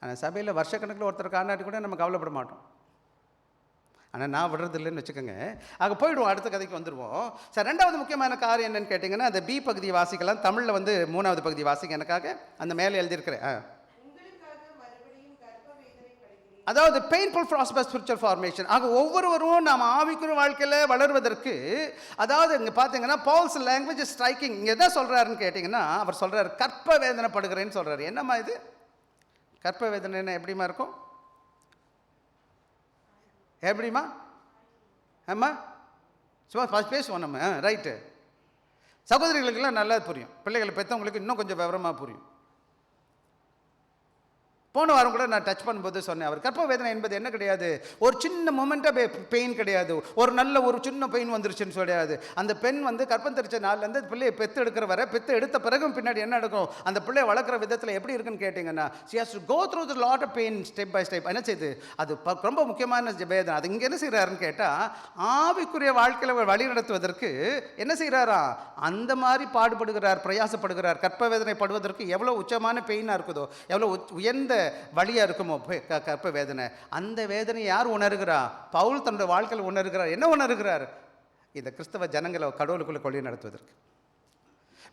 ஆனால் சபையில் வருஷக்கணக்கில் ஒருத்தர் காணாட்டி கூட நம்ம கவலைப்பட மாட்டோம். ஆனால் நான் விடுறதில்லைன்னு வச்சுக்கோங்க. ஆக போயிடுவோம், அடுத்த கதைக்கு வந்துடுவோம். சார், 2வது முக்கியமான காரியம் என்னன்னு கேட்டிங்கன்னா, அந்த பி பகுதியை வாசிக்கலாம். தமிழில் வந்து 3வது பகுதி வாசிக்க எனக்காக அந்த மேலே எழுதியிருக்கிறேன். அதாவது பெயின்ஃபுல் ப்ராசஸ் ஸ்பிரிச்சுவல் ஃபார்மேஷன். ஆக ஒவ்வொருவரும் நாம் ஆவிக்குரிய வாழ்க்கையில் வளர்வதற்கு, அதாவது இங்கே பார்த்தீங்கன்னா பால்ஸ் லாங்குவேஜ் ஸ்ட்ரைக்கிங். இங்கே எதை சொல்கிறாருன்னு கேட்டிங்கன்னா, அவர் சொல்கிறார் கற்ப வேதனைப்படுகிறேன்னு சொல்கிறார். என்னம்மா இது கற்ப வேதனை? எப்படிமா இருக்கும், எப்படிமா? ஆமாம், சும்மா பேசுவோம் நம்ம. ரைட்டு. சகோதரிகளுக்கெல்லாம் நல்லா புரியும், பிள்ளைகளை பெற்றவங்களுக்கு இன்னும் கொஞ்சம் விவரமாக புரியும். போன வாரம் கூட நான் டச் பண்ணும்போது சொன்னேன், அவர் கற்ப வேதனை என்பது என்ன கிடையாது, ஒரு சின்ன மொமெண்ட்டாக பெயின் கிடையாது, ஒரு சின்ன பெயின் வந்துருச்சுன்னு கிடையாது. அந்த பெண் வந்து கற்பம் தெரிச்ச நாள்லேருந்து பிள்ளையை பெற்று எடுக்கிற வரை, பெற்று எடுத்த பிறகும் பின்னாடி என்ன நடக்கும், அந்த பிள்ளையை வளர்க்குற விதத்தில் எப்படி இருக்குன்னு கேட்டிங்கன்னா, she has to go through the lot of pain step by step. என்ன செய்யுது, அது ரொம்ப முக்கியமான வேதனை. அது இங்கே என்ன செய்கிறாருன்னு கேட்டால், ஆவிக்குரிய வாழ்க்கையில் வழி நடத்துவதற்கு என்ன செய்கிறாரா, அந்த மாதிரி பாடுபடுகிறார், பிரயாசப்படுகிறார். கற்ப வேதனை படுவதற்கு எவ்வளோ உச்சமான பெயினாக இருக்குதோ, எவ்வளோ உயர்ந்த வழியா இருக்குமோ கற்ப வேதனை, அந்த வேதனை யார் உணர்கிறா? பவுல் தன்னுடைய வாழ்க்கையில் உணர்கிறார். என்ன உணர்கிறார்? இந்த கிறிஸ்தவ ஜனங்களை கடவுளுக்குள்ள கொள்ளி நடத்துவதற்கு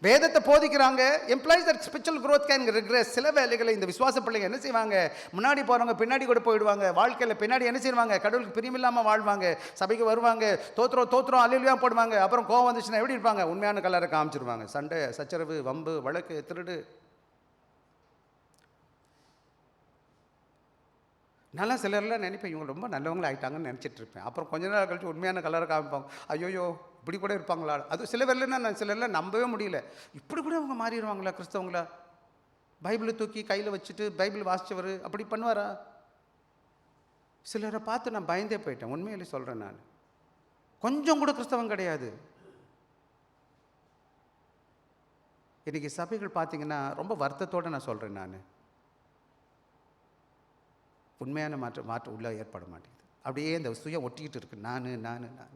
வேதத்தை போதிக்கிறாங்க. Implies that spiritual growth can regress. சில வேலைகளை இந்த விசுவாச பிள்ளைங்க என்ன செய்வாங்க, முன்னாடி போகிறவங்க பின்னாடி கூட போயிடுவாங்க. வாழ்க்கையில் பின்னாடி என்ன செய்வாங்க, கடவுளுக்கு பிரியமில்லாமல் வாழ்வாங்க. சபைக்கு வருவாங்க, தோத்திரம் அல்லேலூயா போடுவாங்க. அப்புறம் கோவம் வந்துச்சுன்னா எப்படி இருப்பாங்க, உண்மையான கலரை காமிச்சிருவாங்க. சண்டை, சச்சரவு, வம்பு, வழக்கு, திருடு. நல்லா சிலர்லாம் நினைப்பேன், இவங்க ரொம்ப நல்லவங்களா ஆகிட்டாங்கன்னு நினச்சிட்டு இருப்பேன். அப்புறம் கொஞ்ச நேரம் கழிச்சு உண்மையான கலரை காமிப்பாங்க. ஐயோயோ, இப்படி கூட இருப்பாங்களா? அது சில பேர்லாம் நான் சிலர்லாம் நம்பவே முடியல. இப்படி கூட அவங்க மாறிடுவாங்களா கிறிஸ்தவங்களா? பைபிளை தூக்கி கையில் வச்சுட்டு பைபிள் வாசித்தவர் அப்படி பண்ணுவாரா? சிலரை பார்த்து நான் பயந்தே போயிட்டேன். உண்மையிலே சொல்கிறேன், நான் கொஞ்சம் கூட கிறிஸ்தவம் கிடையாது. இன்றைக்கி சபைகள் பார்த்தீங்கன்னா ரொம்ப வருத்தத்தோடு நான் சொல்கிறேன், நான் உண்மையான மாற்றம் உள்ளே ஏற்பட மாட்டேங்குது. அப்படியே இந்த சுயம் ஒட்டிக்கிட்டு இருக்கு, நான்.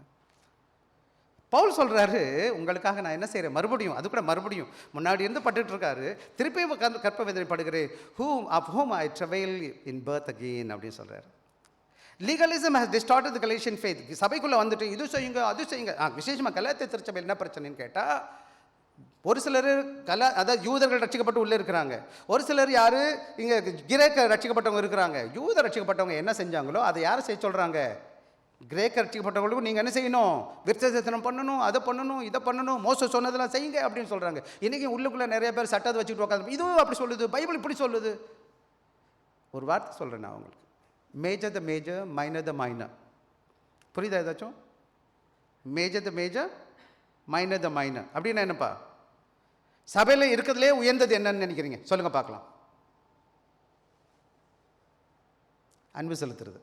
பவுல் சொல்கிறாரு, உங்களுக்காக நான் என்ன செய்கிறேன், மறுபடியும் அது கூட மறுபடியும் முன்னாடி இருந்து பட்டுட்டு இருக்காரு, திருப்பியும் கற்ப வேதனை படுகிறேன். whom I travail in birth again அப்படின்னு சொல்கிறார். Legalism has distorted the Galatian faith. சபைக்குள்ளே வந்துட்டு இது செய்யுங்க அது செய்யுங்க. விசேஷமாக கலாத்திய திருச்சபையில் என்ன பிரச்சனைன்னு கேட்டால், ஒரு சிலர் அதாவது யூதர்கள் ரட்சிக்கப்பட்டு உள்ளே இருக்கிறாங்க. ஒரு சிலர் யார் இங்கே கிரேக்க ரட்சிக்கப்பட்டவங்க இருக்கிறாங்க. யூத ரட்சிக்கப்பட்டவங்க என்ன செஞ்சாங்களோ அதை யாரை செய்ய சொல்கிறாங்க, கிரேக்க ரட்சிக்கப்பட்டவங்களுக்கும் நீங்கள் என்ன செய்யணும், விருத்தசேதனம் பண்ணணும், அதை பண்ணணும், இதை பண்ணணும், மோசஸ் சொன்னதெல்லாம் செய்யுங்க அப்படின்னு சொல்கிறாங்க. இன்றைக்கி உள்ளுக்குள்ளே நிறைய பேர் சட்டத்தை வச்சுக்கிட்டு உட்காந்து இதுவும் அப்படி சொல்லுது, பைபிள் இப்படி சொல்லுது. ஒரு வார்த்தை சொல்கிறேன் நான் உங்களுக்கு, major the major, minor the minor. புரியுதா ஏதாச்சும்? Major the major, minor the minor அப்படின்னா என்னப்பா? சபையில் இருக்கிறதுலே உயர்ந்தது என்னன்னு நினைக்கிறீங்க சொல்லுங்கள் பார்க்கலாம்? அன்பு செலுத்துறது.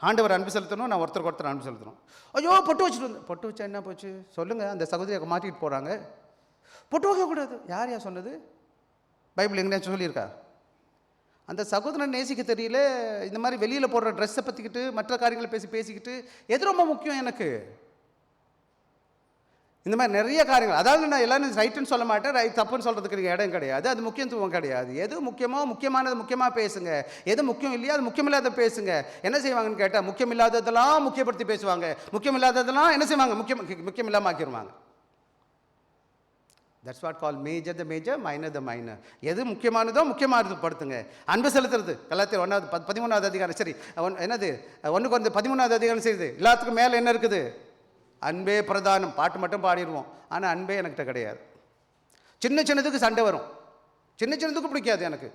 ஆண்டவர் அன்பு செலுத்தணும், நான் ஒருத்தருக்கு அன்பு செலுத்தணும். ஐயோ பொட்டு வச்சுட்டு வந்து, பொட்டு வச்சா என்ன போச்சு சொல்லுங்கள்? அந்த சகோதரியை மாட்டிகிட்டு போகிறாங்க. பொட்டு வைக்கக்கூடாது. யார் சொன்னது? பைபிள் எங்கேயாச்சும் சொல்லியிருக்கா? அந்த சகோதரன் நேசிக்க தெரியல, இந்த மாதிரி வெளியில் போடுற ட்ரெஸ்ஸை பற்றிக்கிட்டு மற்ற காரியங்களை பேசிக்கிட்டு எது ரொம்ப முக்கியம் எனக்கு? இந்த மாதிரி நிறைய காரியங்கள். அதாவது நான் எல்லாரும் ரைட்டுன்னு சொல்ல மாட்டேன், ரைட் தப்புன்னு சொல்கிறதுக்கு இடம் கிடையாது. அது முக்கியத்துவம் கிடையாது. எது முக்கியமோ முக்கியமானது முக்கியமாக பேசுங்க, எது முக்கியம் இல்லையா அது முக்கியமில்லாத பேசுங்க. என்ன செய்வாங்கன்னு கேட்டால் முக்கியமில்லாததெல்லாம் முக்கியப்படுத்தி பேசுவாங்க, முக்கியமில்லாததெல்லாம் என்ன செய்வாங்க முக்கியம் இல்லாமல் ஆக்கிடுவாங்க. That's what call major the major, minor the minor. எது முக்கியமானதோ முக்கியமானது படுத்துங்க. அன்பு செலுத்துறது கலாத்தியர் 13வது அதிகாரம், சரி என்னது 1 Corinthians 13வது அதிகாரம் செய்யுது. எல்லாத்துக்கும் மேலே என்ன இருக்குது? அன்பே பிரதானம். பாட்டு மட்டும் பாடிடுவோம், ஆனால் அன்பே என்கிட்ட கிடையாது. சின்ன சின்னதுக்கு சண்டை வரும், சின்ன சின்னதுக்கு பிடிக்காது எனக்கு.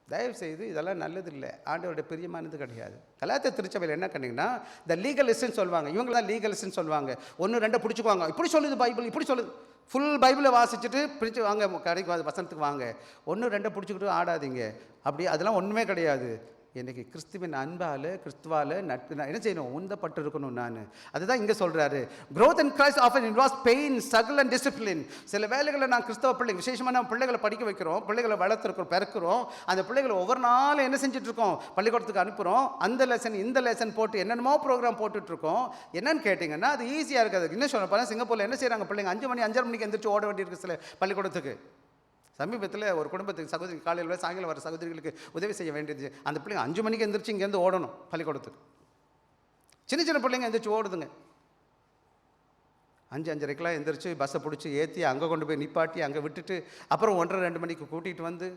தயவு செய்து இதெல்லாம் நல்லது இல்லை, ஆண்டவருடைய பிரியமானது கிடையாது. கலாத்தியர் திருச்சபையில் என்ன பண்ணிங்கன்னா இந்த லீகலிஸ்ட்னு சொல்லுவாங்க, இவங்க தான் லீகலிஸ்ட்னு சொல்லுவாங்க. 1-2 பிடிச்சிக்குவாங்க, இப்படி சொல்லுது பைபிள், இப்படி சொல்லுது. ஃபுல் பைபிளை வாசிச்சுட்டு பிடிச்சி வாங்க கடைக்கு வசனத்துக்கு வாங்க, 1-2 பிடிச்சிக்கிட்டு ஆடாதீங்க. அப்படி அதெல்லாம் ஒன்றுமே கிடையாது. இன்றைக்கி கிறிஸ்துவின் அன்பால் கிறிஸ்துவால் என்ன செய்யணும்? உந்தப்பட்டு இருக்கணும். நான் அதுதான் இங்கே சொல்கிறாரு. growth in Christ often involves pain, struggle and discipline. சில வேலைகளை நான் கிறிஸ்தவ பிள்ளைங்க, விசேஷமாக நான் பிள்ளைகளை படிக்க வைக்கிறோம், பிள்ளைகளை வளர்த்துருக்கிறோம், பிறக்கிறோம். அந்த பிள்ளைகளை ஒவ்வொரு நாளும் என்ன செஞ்சுட்ருக்கோம்? பள்ளிக்கூடத்துக்கு அனுப்புகிறோம். அந்த லெசன் இந்த லெசன் போட்டு என்னென்னமோ ப்ரோக்ராம் போட்டுட்ருக்கோம். என்னன்னு கேட்டிங்கன்னா அது ஈஸியாக இருக்காது. இன்னும் சொல்ல போனால் சிங்கப்பூரில் என்ன செய்கிறாங்க பிள்ளைங்க 5 மணி 5:30 மணிக்கு எந்திரிச்சு ஓட வேண்டியிருக்கு சில பள்ளிக்கூடத்துக்கு. சமீபத்தில் ஒரு குடும்பத்துக்கு சகோதரி காலையில் சாயங்காலம் வர சகோதரிகளுக்கு உதவி செய்ய வேண்டியது. அந்த பிள்ளைங்க 5 மணிக்கு எந்திரிச்சு இங்கேருந்து ஓடணும் பள்ளிக்கூடத்துக்கு. சின்ன சின்ன பிள்ளைங்க எந்திரிச்சு ஓடுதுங்க. 5-5:30 எந்திரிச்சு பஸ்ஸை பிடிச்சி ஏற்றி அங்கே கொண்டு போய் நிப்பாட்டி அங்கே விட்டுட்டு அப்புறம் 1:30-2 மணிக்கு கூட்டிகிட்டு வந்து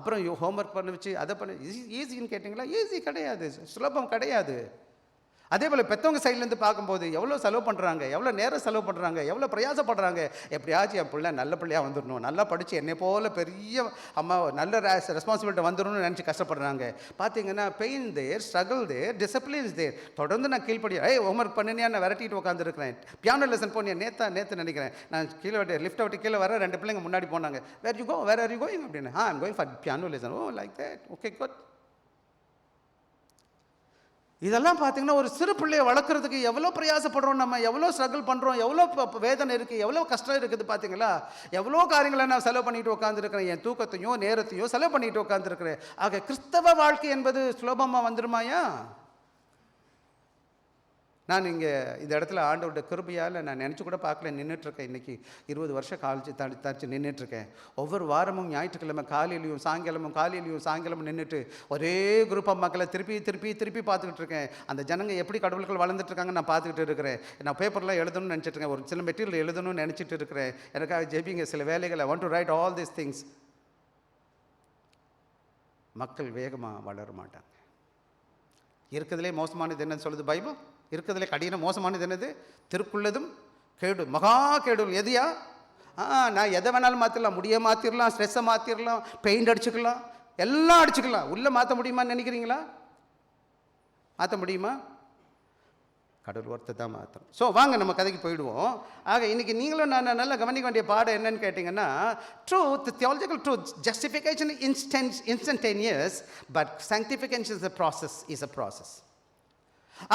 அப்புறம் ஹோம்ஒர்க் பண்ண வச்சு அதை பண்ண ஈஸின்னு கேட்டிங்களா? ஈஸி கிடையாது, சுலபம் கிடையாது. அதே போல் பெற்றவங்க சைட்லேருந்து பார்க்கும்போது எவ்வளோ செலவு பண்ணுறாங்க, எவ்வளோ நேரம் செலவு பண்ணுறாங்க, எவ்வளோ பிரயாசப்படுறாங்க. எப்படியாச்சும் என் பிள்ளை நல்ல பிள்ளையாக வந்துடணும், நல்லா படித்து என்னை போல் பெரிய அம்மா நல்ல ரெஸ்பான்சிபிலிட்டி வந்துடணும்னு நினச்சி கஷ்டப்படுறாங்க. பார்த்தீங்கன்னா பெயின் தேர், ஸ்ட்ரகிள் தேர், டிசிப்ளின்ஸ் தேர். தொடர்ந்து நான் கீழ்படி ஹோம்ஒர்க் பண்ணினியா நான் விரட்டிட்டு உட்காந்துருக்கிறேன். பியானோ லெசன் போனியா நேற்று நினைக்கிறேன் நான் கீழே லிஃப்ட் விட்டு கீழே வர 2 பிள்ளைங்க முன்னாடி போனாங்க. வேர் ஆர் யூ கோயிங் அப்படின்னு. I'm going for piano lesson. Oh like that, okay good. இதெல்லாம் பார்த்தீங்கன்னா ஒரு சிறு பிள்ளையை வளர்க்குறதுக்கு எவ்வளோ பிரயாசப்படுறோம், நம்ம எவ்வளோ ஸ்ட்ரகிள் பண்ணுறோம், எவ்வளோ வேதனை இருக்குது, எவ்வளோ கஷ்டம் இருக்குது. பார்த்தீங்களா? எவ்வளோ காரியங்களை நான் செலவு பண்ணிட்டு உட்காந்துருக்கிறேன், என் தூக்கத்தையும் நேரத்தையும் செலவு பண்ணிட்டு உட்காந்துருக்கிறேன். ஆக கிறிஸ்தவ வாழ்க்கை என்பது சுலபமாக வந்துடுமாயா? நான் இங்கே இந்த இடத்துல ஆண்டவருடைய கிருபையால் நான் நினச்சி கூட பார்க்கல நின்றுட்டுருக்கேன். இன்றைக்கி 20 வருஷம் காலேஜ் தாச்சு நின்றுட்டுருக்கேன். ஒவ்வொரு வாரமும் ஞாயிற்றுக்கிழமை காலையிலையும் சாயங்காலமும் நின்றுட்டு ஒரே குரூப் ஆஃப் மக்களை திருப்பி பார்த்துக்கிட்டு இருக்கேன். அந்த ஜனங்க எப்படி கடவுள்கள் வளர்ந்துட்டுருக்காங்க நான் பார்த்துக்கிட்டு இருக்கிறேன். நான் பேப்பர்லாம் எழுதணும்னு நினச்சிட்டு இருக்கேன், ஒரு சில மெட்டீரியல் எழுதணும்னு நினச்சிட்டு இருக்கிறேன். எனக்காக ஜெபிங்க சில வேலைகளை. I want to write all these things. மக்கள் வேகமாக வளர மாட்டாங்க. இருக்கிறதுலே மோசமானது என்னன்னு சொல்லுது பைபிள்? இருக்கிறதுலே கடினம் மோசமானது என்னது? திருக்குள்ளதும் கேடு, மகா கேடு. எதையா? நான் எதை வேணாலும் மாற்றிடலாம், முடிய மாற்றிடலாம், ஸ்ட்ரெஸ்ஸை மாற்றிடலாம், பெயிண்ட் அடிச்சுக்கலாம், எல்லாம் அடிச்சுக்கலாம். உள்ளே மாற்ற முடியுமான்னு நினைக்கிறீங்களா? மாற்ற முடியுமா? கடவுள் ஒருத்தர் தான் மாற்றணும். ஸோ வாங்க நம்ம கதைக்கு போயிடுவோம். ஆக இன்றைக்கி நீங்களும் நான் நல்லா கவனிக்க வேண்டிய பாடம் என்னன்னு கேட்டிங்கன்னா, truth, theological truth, justification instantaneous, but sanctification is a process.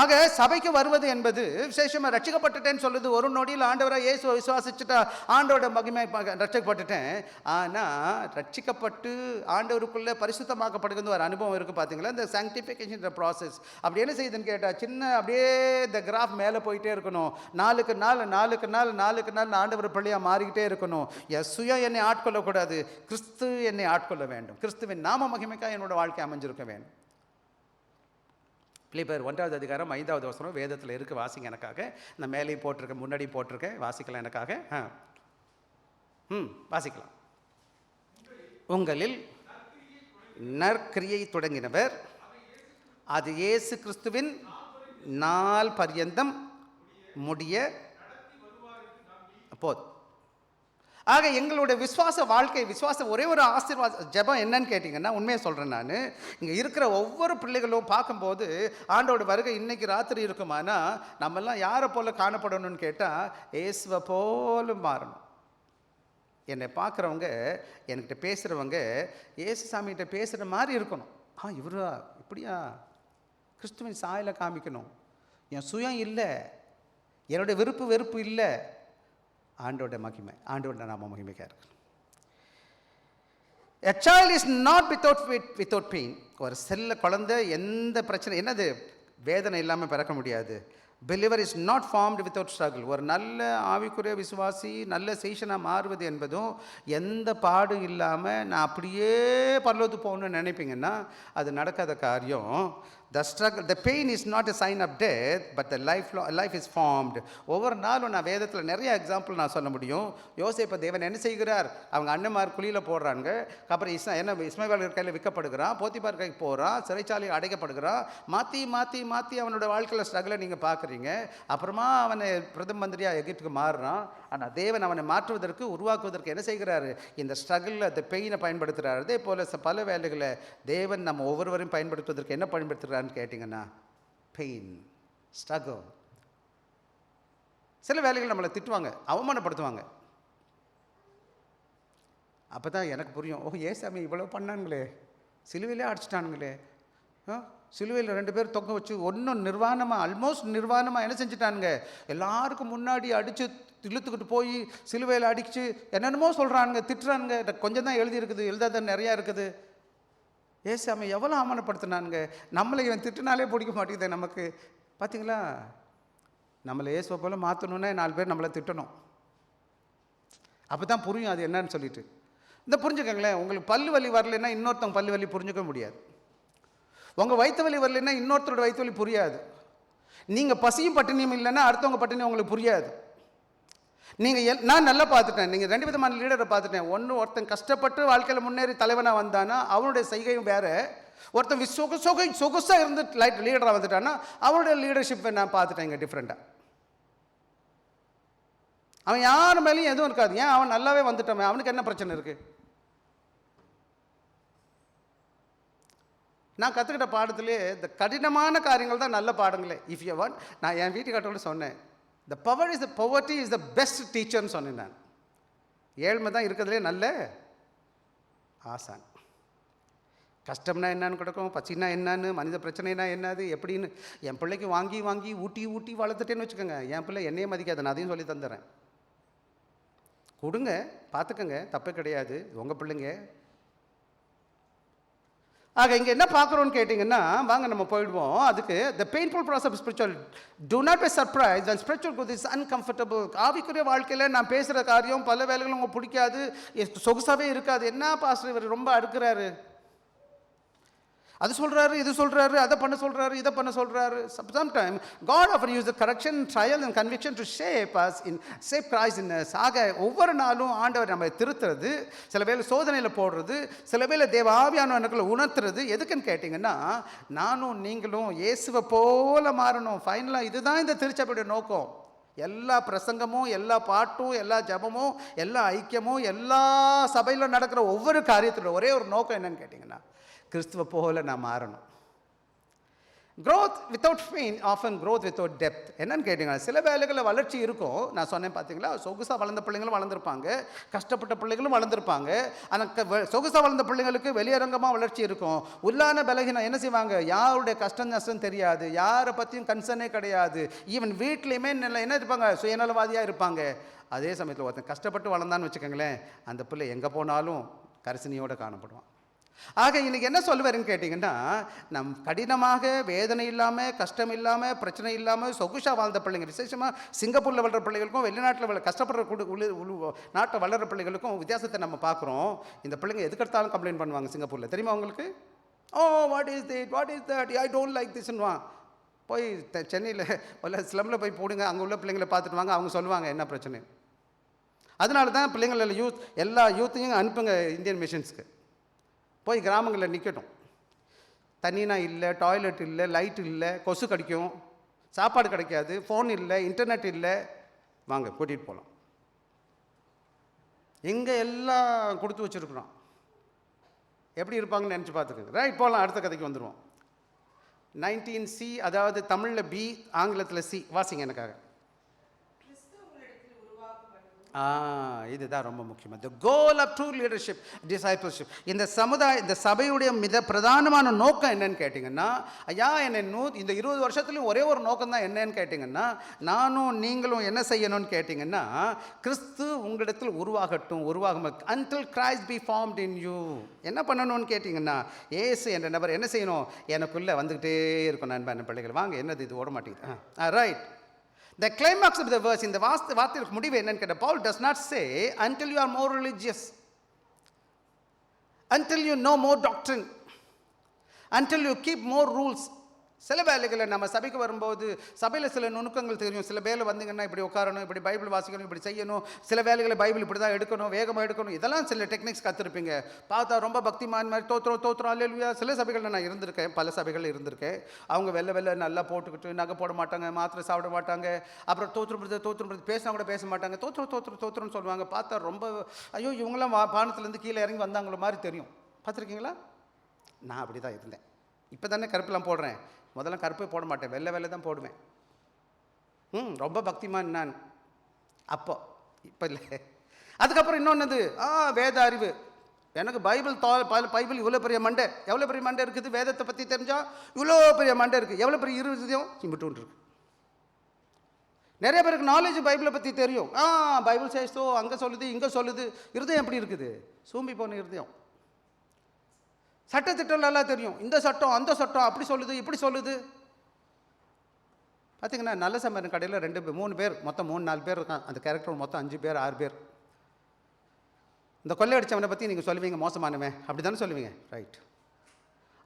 ஆக சபைக்கு வருவது என்பது விசேஷமாக ரட்சிக்கப்பட்டுட்டேன்னு சொல்லுது. ஒரு நொடியில் ஆண்டவரை இயேசுவை விசுவாசிச்சுட்டா ஆண்டவரோட மகிமை ரட்சிக்கப்பட்டுட்டேன். ஆனால் ரட்சிக்கப்பட்டு ஆண்டவருக்குள்ளே பரிசுத்தமாக்கப்படுகிறது ஒரு அனுபவம் இருக்குது. பார்த்தீங்களா? இந்த சாங்டிஃபிகேஷன் ப்ராசஸ் அப்படி என்ன செய்யுதுன்னு கேட்டால் சின்ன அப்படியே இந்த கிராஃப் மேலே போயிட்டே இருக்கணும். நாளுக்கு நாள் ஆண்டவர் பிள்ளையாக மாறிக்கிட்டே இருக்கணும். என் சுயம் என்னை ஆட்கொள்ளக்கூடாது, கிறிஸ்து என்னை ஆட்கொள்ள வேண்டும். கிறிஸ்துவின் நாம மகிமைக்காக என்னோட வாழ்க்கை அமைஞ்சிருக்க வேண்டும். பிலிப்பியர் 1வது அதிகாரம் 5வது வசனம் வேதத்தில் இருக்குது, வாசிங்க எனக்காக. நான் மேலேயும் போட்டிருக்கேன், முன்னாடியும் போட்டிருக்கேன், வாசிக்கலாம் எனக்காக. வாசிக்கலாம். உங்களில் நற்கிரியை தொடங்கினவர் அது இயேசு கிறிஸ்துவின் நாள் பர்யந்தம் முடிய போதும். ஆக எங்களுடைய விசுவாச வாழ்க்கை, ஒரே ஒரு ஆசீர்வாத ஜெபம் என்னன்னு கேட்டிங்கன்னா, உண்மையை சொல்கிறேன், நான் இங்கே இருக்கிற ஒவ்வொரு பிள்ளைகளும் பார்க்கும்போது ஆண்டோட வருகை இன்னைக்கு ராத்திரி இருக்குமானா நம்மெல்லாம் யாரை போல் காணப்படணும்னு கேட்டால் இயேசுவை போல மாறணும். என்னை பார்க்குறவங்க, என்கிட்ட பேசுகிறவங்க இயேசு சாமிகிட்ட பேசுகிற மாதிரி இருக்கணும். இவரா இப்படியா? கிறிஸ்துவின் சாயலை காமிக்கணும். என் சுயம் இல்லை, என்னுடைய விருப்பு வெறுப்பு இல்லை, ஆண்டோட மகிமை, ஆண்டோட நாம மகிமைக்காக இருக்கணும். A child is not without pain. ஒரு செல்ல குழந்தை எந்த பிரச்சனை, என்னது வேதனை இல்லாமல் பிறக்க முடியாது. Believer is not formed without struggle. ஒரு நல்ல ஆவிக்குரிய விசுவாசி நல்ல சேஷனாக மாறுவது என்பதும் எந்த பாடும் இல்லாமல் நான் அப்படியே பரலோகத்துக்கு போகணும்னு நினைப்பீங்கன்னா அது நடக்காத காரியம். The struggle, the pain is not a sign of death, but the life is formed. ஒவ்வொரு நாளும் நான் வேதத்தில் நிறைய எக்ஸாம்பிள் நான் சொல்ல முடியும். யோசேப்பை தேவன் என்ன செய்கிறார், அவங்க அண்ணன்மார் குழியில் போடுறாங்க, அப்புறம் இஸ்மாவேல் கையில் விற்கப்படுகிறான், போத்திபார் கைக்கு போகிறான், சிறைச்சாலையில் அடைக்கப்படுகிறான். மாற்றி மாற்றி மாற்றி அவனோட வாழ்க்கையில் ஸ்ட்ரகிளை நீங்கள் பார்க்குறீங்க. அப்புறமா அவனை பிரதம மந்திரியாக எகிப்துக்கு மாறுறான். ஆனால் தேவன் அவனை மாற்றுவதற்கு உருவாக்குவதற்கு என்ன செய்கிறாரு, இந்த ஸ்ட்ரகிளில் அந்த பெயினை பயன்படுத்துகிறார். அதே போல் பல வேலைகளை தேவன் நம்ம ஒவ்வொருவரையும் பயன்படுத்துவதற்கு என்ன பயன்படுத்துகிறார் கேட்டிங்கன்னா பெயின், ஸ்ட்ரகிள். சில வேலைகள் நம்மளை திட்டுவாங்க, அவமானப்படுத்துவாங்க. அப்போ தான் எனக்கு புரியும், ஓ ஏசாமி இவ்வளோ பண்ணானுங்களே, சிலுவையிலே அடிச்சிட்டானுங்களே, சிலுவையில் 2 பேர் தொங்க வச்சு ஒன்றும் நிர்வாணமாக, ஆல்மோஸ்ட் நிர்வாணமாக என்ன செஞ்சுட்டானுங்க, எல்லாருக்கும் முன்னாடி அடித்து இழுத்துக்கிட்டு போய் சிலுவையில் அடித்து என்னென்னமோ சொல்கிறானுங்க, திட்டுறானுங்க. கொஞ்சம் தான் எழுதியிருக்குது, எழுதாத நிறையா இருக்குது. ஏசாமி எவ்வளோ அவமானப்படுத்தினானுங்க. நம்மளை இவன் திட்டுனாலே பிடிக்க மாட்டேங்குது நமக்கு. பார்த்தீங்களா, நம்மளை ஏசுவை போல் மாற்றணுன்னா 4 பேர் நம்மளை திட்டணும். அப்போ தான் புரியும் அது என்னன்னு சொல்லிட்டு. இந்த புரிஞ்சுக்கங்களேன், உங்களுக்கு பல்லு வலி வரலைன்னா இன்னொருத்தவங்க பல்லு வலி புரிஞ்சுக்க முடியாது. உங்கள் வயிற்று வலி வரலைன்னா இன்னொருத்தரோட வயிற்று வலி புரியாது. நீங்கள் பசியும் பட்டினியும் இல்லைன்னா அடுத்தவங்க பட்டினி உங்களுக்கு புரியாது. நான் நல்லா பார்த்துட்டேன், நீங்கள் 2 விதமான லீடரை பார்த்துட்டேன். ஒருத்தன் கஷ்டப்பட்டு வாழ்க்கையில் முன்னேறி தலைவனாக வந்தானா அவனுடைய செய்கையும் வேறு. ஒருத்தன் சொகுசாக இருந்து லீடராக வந்துட்டானா அவனுடைய லீடர்ஷிப்பை நான் பார்த்துட்டேன் இங்கே டிஃப்ரெண்ட்டாக. அவன் யார் மேலேயும் எதுவும் இருக்காது. ஏன், அவன் நல்லாவே வந்துட்டான், அவனுக்கு என்ன பிரச்சனை இருக்குது? நான் கற்றுக்கிட்ட பாடத்திலே இந்த கடினமான காரியங்கள் தான் நல்ல பாடங்களே. இஃப் யூ வாண்ட், நான் என் வீட்டுக்காரோட சொன்னேன், the poverty is the best teacherன்னு சொன்னேன் நான். ஏழ்மை தான் இருக்கிறதுலே நல்ல ஆசான். கஷ்டம்னா என்னன்னு கிடக்கும், பசின்னா என்னன்னு, மனித பிரச்சனைனா என்னது எப்படின்னு என் பிள்ளைக்கு வாங்கி வாங்கி ஊட்டி ஊட்டி வளர்த்துட்டேன்னு வச்சுக்கோங்க, என் பிள்ளை என்னையே மதிக்காது. நான் அதையும் சொல்லி தந்துடுறேன். கொடுங்க, பார்த்துக்கோங்க, தப்பே கிடையாது, உங்கள் பிள்ளைங்க. ஆக இங்கே என்ன பார்க்குறோன்னு கேட்டிங்கன்னா, வாங்க நம்ம போயிடுவோம் அதுக்கு. the painful process of spiritual, do not be surprised when spiritual growth is uncomfortable. ஆவிக்குரிய வாழ்க்கையில் நான் பேசுகிற காரியம் பல வேலைகளும் உங்களுக்கு பிடிக்காது, சொகுசாகவே இருக்காது. என்ன பாஸ்டர் இவர் ரொம்ப அடுக்கிறாரு, அது சொல்கிறாரு, இது சொல்கிறாரு, அதை பண்ண சொல்கிறாரு, இதை பண்ண சொல்கிறாரு. Sometimes God often uses the correction, trial and conviction to shape Christ in us. ஆக ஒவ்வொரு நாளும் ஆண்டவர் நம்ம திருத்துறது, சில வேளை சோதனையில் போடுறது, சில வேளை தேவ ஆவியானவர்களை உணர்த்துறது. எதுக்குன்னு கேட்டிங்கன்னா, நானும் நீங்களும் இயேசுவை போல மாறணும். ஃபைனலாக இதுதான் இந்த திருச்சபையுடைய நோக்கம். எல்லா பிரசங்கமும், எல்லா பாட்டும், எல்லா ஜபமும், எல்லா ஐக்கியமும், எல்லா சபையிலும் நடக்கிற ஒவ்வொரு காரியத்தோட ஒரே ஒரு நோக்கம் என்னன்னு கேட்டிங்கன்னா, கிறிஸ்துவ போல நான் மாறணும். growth without pain often growth without depth. என்னன்னு கேட்டிங்கன்னா, சில வேலைகளில் வளர்ச்சி இருக்கும். நான் சொன்னேன் பார்த்தீங்களா, சொகுசாக வளர்ந்த பிள்ளைங்களும் வளர்ந்துருப்பாங்க, கஷ்டப்பட்ட பிள்ளைகளும் வளர்ந்துருப்பாங்க. ஆனால் சொகுசாக வளர்ந்த பிள்ளைங்களுக்கு வெளியரங்கமாக வளர்ச்சி இருக்கும். உள்ளான பலகீனம் என்ன செய்வாங்க, யாருடைய கஷ்டம் நஷ்டம் தெரியாது, யாரை பற்றியும் கன்சர்னே கிடையாது. ஈவன் வீட்லேயுமே என்ன இருப்பாங்க, சுயநலவாதியாக இருப்பாங்க. அதே சமயத்தில் ஒருத்தன் கஷ்டப்பட்டு வளர்ந்தான்னு வச்சுக்கோங்களேன், அந்த பிள்ளை எங்கே போனாலும் கரிசனையோடு காணப்படுவான். ஆக இன்னைக்கு என்ன சொல்லுவாருன்னு கேட்டிங்கன்னா, நம் கடினமாக வேதனை இல்லாமல், கஷ்டம் இல்லாமல், பிரச்சனை இல்லாமல் சொகுஷாக வாழ்ந்த பிள்ளைங்க, விசேஷமாக சிங்கப்பூரில் வளர்கிற பிள்ளைகளுக்கும் வெளிநாட்டில் கஷ்டப்படுற நாட்டை வளர்கிற பிள்ளைகளுக்கும் வித்தியாசத்தை நம்ம பார்க்குறோம். இந்த பிள்ளைங்க எதுக்கெடுத்தாலும் கம்ப்ளைண்ட் பண்ணுவாங்க சிங்கப்பூரில், தெரியுமா உங்களுக்கு? What is that, I don't like திஸ்ன்னுவான். போய் சென்னையில் உள்ள ஸ்லம்மில் போய் போடுங்க, அங்கே உள்ள பிள்ளைங்களை பார்த்துட்டு வாங்க, அவங்க சொல்லுவாங்க என்ன பிரச்சனை. அதனால தான் பிள்ளைங்களில் எல்லா யூத்தையும் அனுப்புங்க இந்தியன் மிஷன்ஸ்க்கு. போய் கிராமங்களில் நிற்கட்டும். தண்ணினா இல்லை, டாய்லெட் இல்லை, லைட் இல்லை, கொசு கடிக்கும், சாப்பாடு கிடைக்காது, ஃபோன் இல்லை, இன்டர்நெட் இல்லை, வாங்க கூட்டிகிட்டு போகலாம். எங்கே எல்லாம் கொடுத்து வச்சுருக்குறோம், எப்படி இருப்பாங்கன்னு நினச்சி பார்த்துக்கோங்க. ரைட், போகலாம், அடுத்த கதைக்கு வந்துடுவோம். 19C, அதாவது தமிழில் B, ஆங்கிலத்தில் C. வாசிங்க எனக்காக. இதுதான் ரொம்ப முக்கியம். The goal of true leadership, discipleship. இந்த சபையுடைய பிரதானமான நோக்கம் என்னன்னு கேட்டிங்கன்னா, ஐயா என்னை இந்த 20 வருஷத்துலையும் ஒரே ஒரு நோக்கம் தான் என்னன்னு கேட்டிங்கன்னா, நானும் நீங்களும் என்ன செய்யணும்னு கேட்டிங்கன்னா, கிறிஸ்து உங்களிடத்தில் உருவாகும் until Christ be formed in you. என்ன பண்ணணும்னு கேட்டிங்கன்னா, ஏசு என்ற நபர் என்ன செய்யணும், எனக்குள்ளே வந்துக்கிட்டே இருக்கும். நண்பன் பிள்ளைகள் வாங்க, என்னது இது ஓட மாட்டேங்குது, right. The climax of the verse, இந்த வார்த்தைக்கு முடிவு என்னன்னு கேட்ட, Paul does not say until you are more religious, until you know more doctrine, until you keep more rules. சில வேலைகளை நம்ம சபைக்கு வரும்போது சபையில் சில நுணுக்கங்கள் தெரியும். சில வேலை வந்தீங்கன்னா இப்படி உட்காரணும், இப்படி பைபிள் வாசிக்கணும், இப்படி செய்யணும். சில வேலைகளை பைபிள் இப்படி தான் எடுக்கணும், வேகமாக எடுக்கணும். இதெல்லாம் சில டெக்னிக்ஸ் கற்றுருப்பீங்க. பார்த்தா ரொம்ப பக்திமான் மாதிரி தோத்திரம் அல்லேலூயா. சில சபைகளில் நான் இருந்திருக்கேன், பல சபைகளில் இருந்திருக்கேன். அவங்க வெள்ளை நல்லா போட்டுக்கிட்டு நகை போட மாட்டாங்க, மாத்திரை சாப்பிட மாட்டாங்க, அப்புறம் தோத்திரம் பேசினா கூட பேச மாட்டாங்க, தோத்திரம்னு சொல்லுவாங்க. பார்த்தா ரொம்ப ஐயோ இவங்களாம் பானத்துலேருந்து கீழே இறங்கி வந்தாங்களோ மாதிரி தெரியும். பார்த்துருக்கீங்களா? நான் அப்படி தான் இருந்தேன். இப்போ தானே கருப்பெல்லாம் போடுறேன். முதல்ல கருப்பே போட மாட்டேன், வெள்ளை தான் போடுவேன். ரொம்ப பக்திமான் நான் அப்போ, இப்போ இல்லை. அதுக்கப்புறம் இன்னொன்று வேத அறிவு. எனக்கு பைபிள் இவ்வளோ பெரிய மண்டை, எவ்வளோ பெரிய மண்டை இருக்குது. வேதத்தை பற்றி தெரிஞ்சால் இவ்வளோ பெரிய மண்டை இருக்குது. எவ்வளோ பெரிய இருதயம் சிம்பிட்டு இருக்கு. நிறைய பேருக்கு நாலேஜ் பைபிளை பற்றி தெரியும். பைபிள் சேஸ்தோ அங்கே சொல்லுது இங்கே சொல்லுது. இருதயம் எப்படி இருக்குது? சூம்பி போன இருதயம். சட்டத்திட்டம் நல்லா தெரியும். இந்த சட்டம் அந்த சட்டம் அப்படி சொல்லுது இப்படி சொல்லுது. பார்த்தீங்கன்னா நல்ல சமையல் கடையில் 2-3 பேர், மொத்தம் 3-4 பேர் இருக்கான். அந்த கேரக்டர் மொத்தம் 5 பேர் 6 பேர். இந்த கொள்ளையடிச்சவனை பற்றி நீங்கள் சொல்லுவீங்க மோசமானவன், அப்படி தானே சொல்லுவீங்க, ரைட்.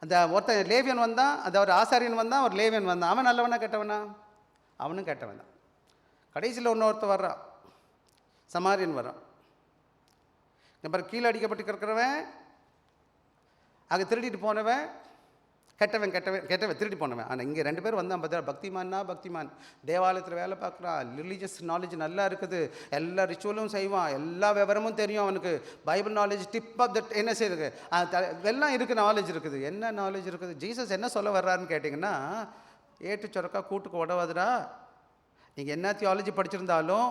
அந்த ஒருத்தன் லேவியன் வந்தான், அந்த ஒரு ஆசாரியன் வந்தான், ஒரு லேவியன் வந்தான். அவன் நல்லவனா கெட்டவனா? அவனும் கெட்டவன் தான். கடைசியில் ஒருத்தர் வர்றான், சமாரியன் வர்றான். அப்புறம் கீழே அடிக்கப்பட்டு கிடக்கிறவன், அங்கே திருடிட்டு போனவன், கெட்டவன் திருடி போனவன். ஆனால் இங்கே 2 பேர் வந்தான். பார்த்தா பக்திமான், தேவாலயத்தில் வேலை பார்க்குறான், ரிலீஜியஸ் நாலேஜ் நல்லா இருக்குது, எல்லா ரிச்சுவலும் செய்வான், எல்லா விவரமும் தெரியும் அவனுக்கு. Bible knowledge tip of that என்ன செய்யுது எல்லாம் இருக்குது, நாலேஜ் இருக்குது. என்ன நாலேஜ் இருக்குது? ஜீசஸ் என்ன சொல்ல வர்றாருன்னு கேட்டிங்கன்னா, ஏட்டு சொரக்கா கூட்டுக்கு உடவாதுடா. நீங்கள் என்ன தியாலஜி படிச்சிருந்தாலும்,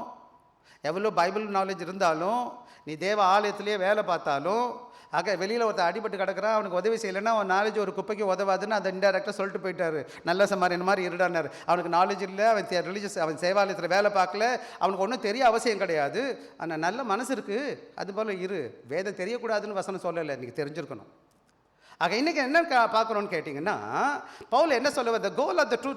எவ்வளோ பைபிள் நாலேஜ் இருந்தாலும், நீ தேவ ஆலயத்திலேயே வேலை பார்த்தாலும், ஆக வெளியில் ஒருத்தர் அடிபட்டு கிடக்கிறான், அவனுக்கு உதவி செய்யலைன்னா அவன் நாலேஜ் ஒரு குப்பைக்கு உதவாதுன்னு அதை இன்டெரக்டாக சொல்லிட்டு போயிட்டாரு. நல்ல சமாரியன் மாதிரி இருடானார். அவனுக்கு நாலேஜ் இல்லை, அவன் ரிலீஜியஸ், அவன் சேவாலயத்தில் வேலை பார்க்கல, அவனுக்கு ஒன்றும் தெரிய அவசியம் கிடையாது. ஆனால் நல்ல மனசு இருக்குது, அதுபோல் இரு. வேதம் தெரியக்கூடாதுன்னு வசனம் சொல்லலை, இன்றைக்கி தெரிஞ்சிருக்கணும். ஆக இன்றைக்கி என்ன பார்க்குறோன்னு கேட்டிங்கன்னா, பவுல் என்ன சொல்லுவார்? The goal of the true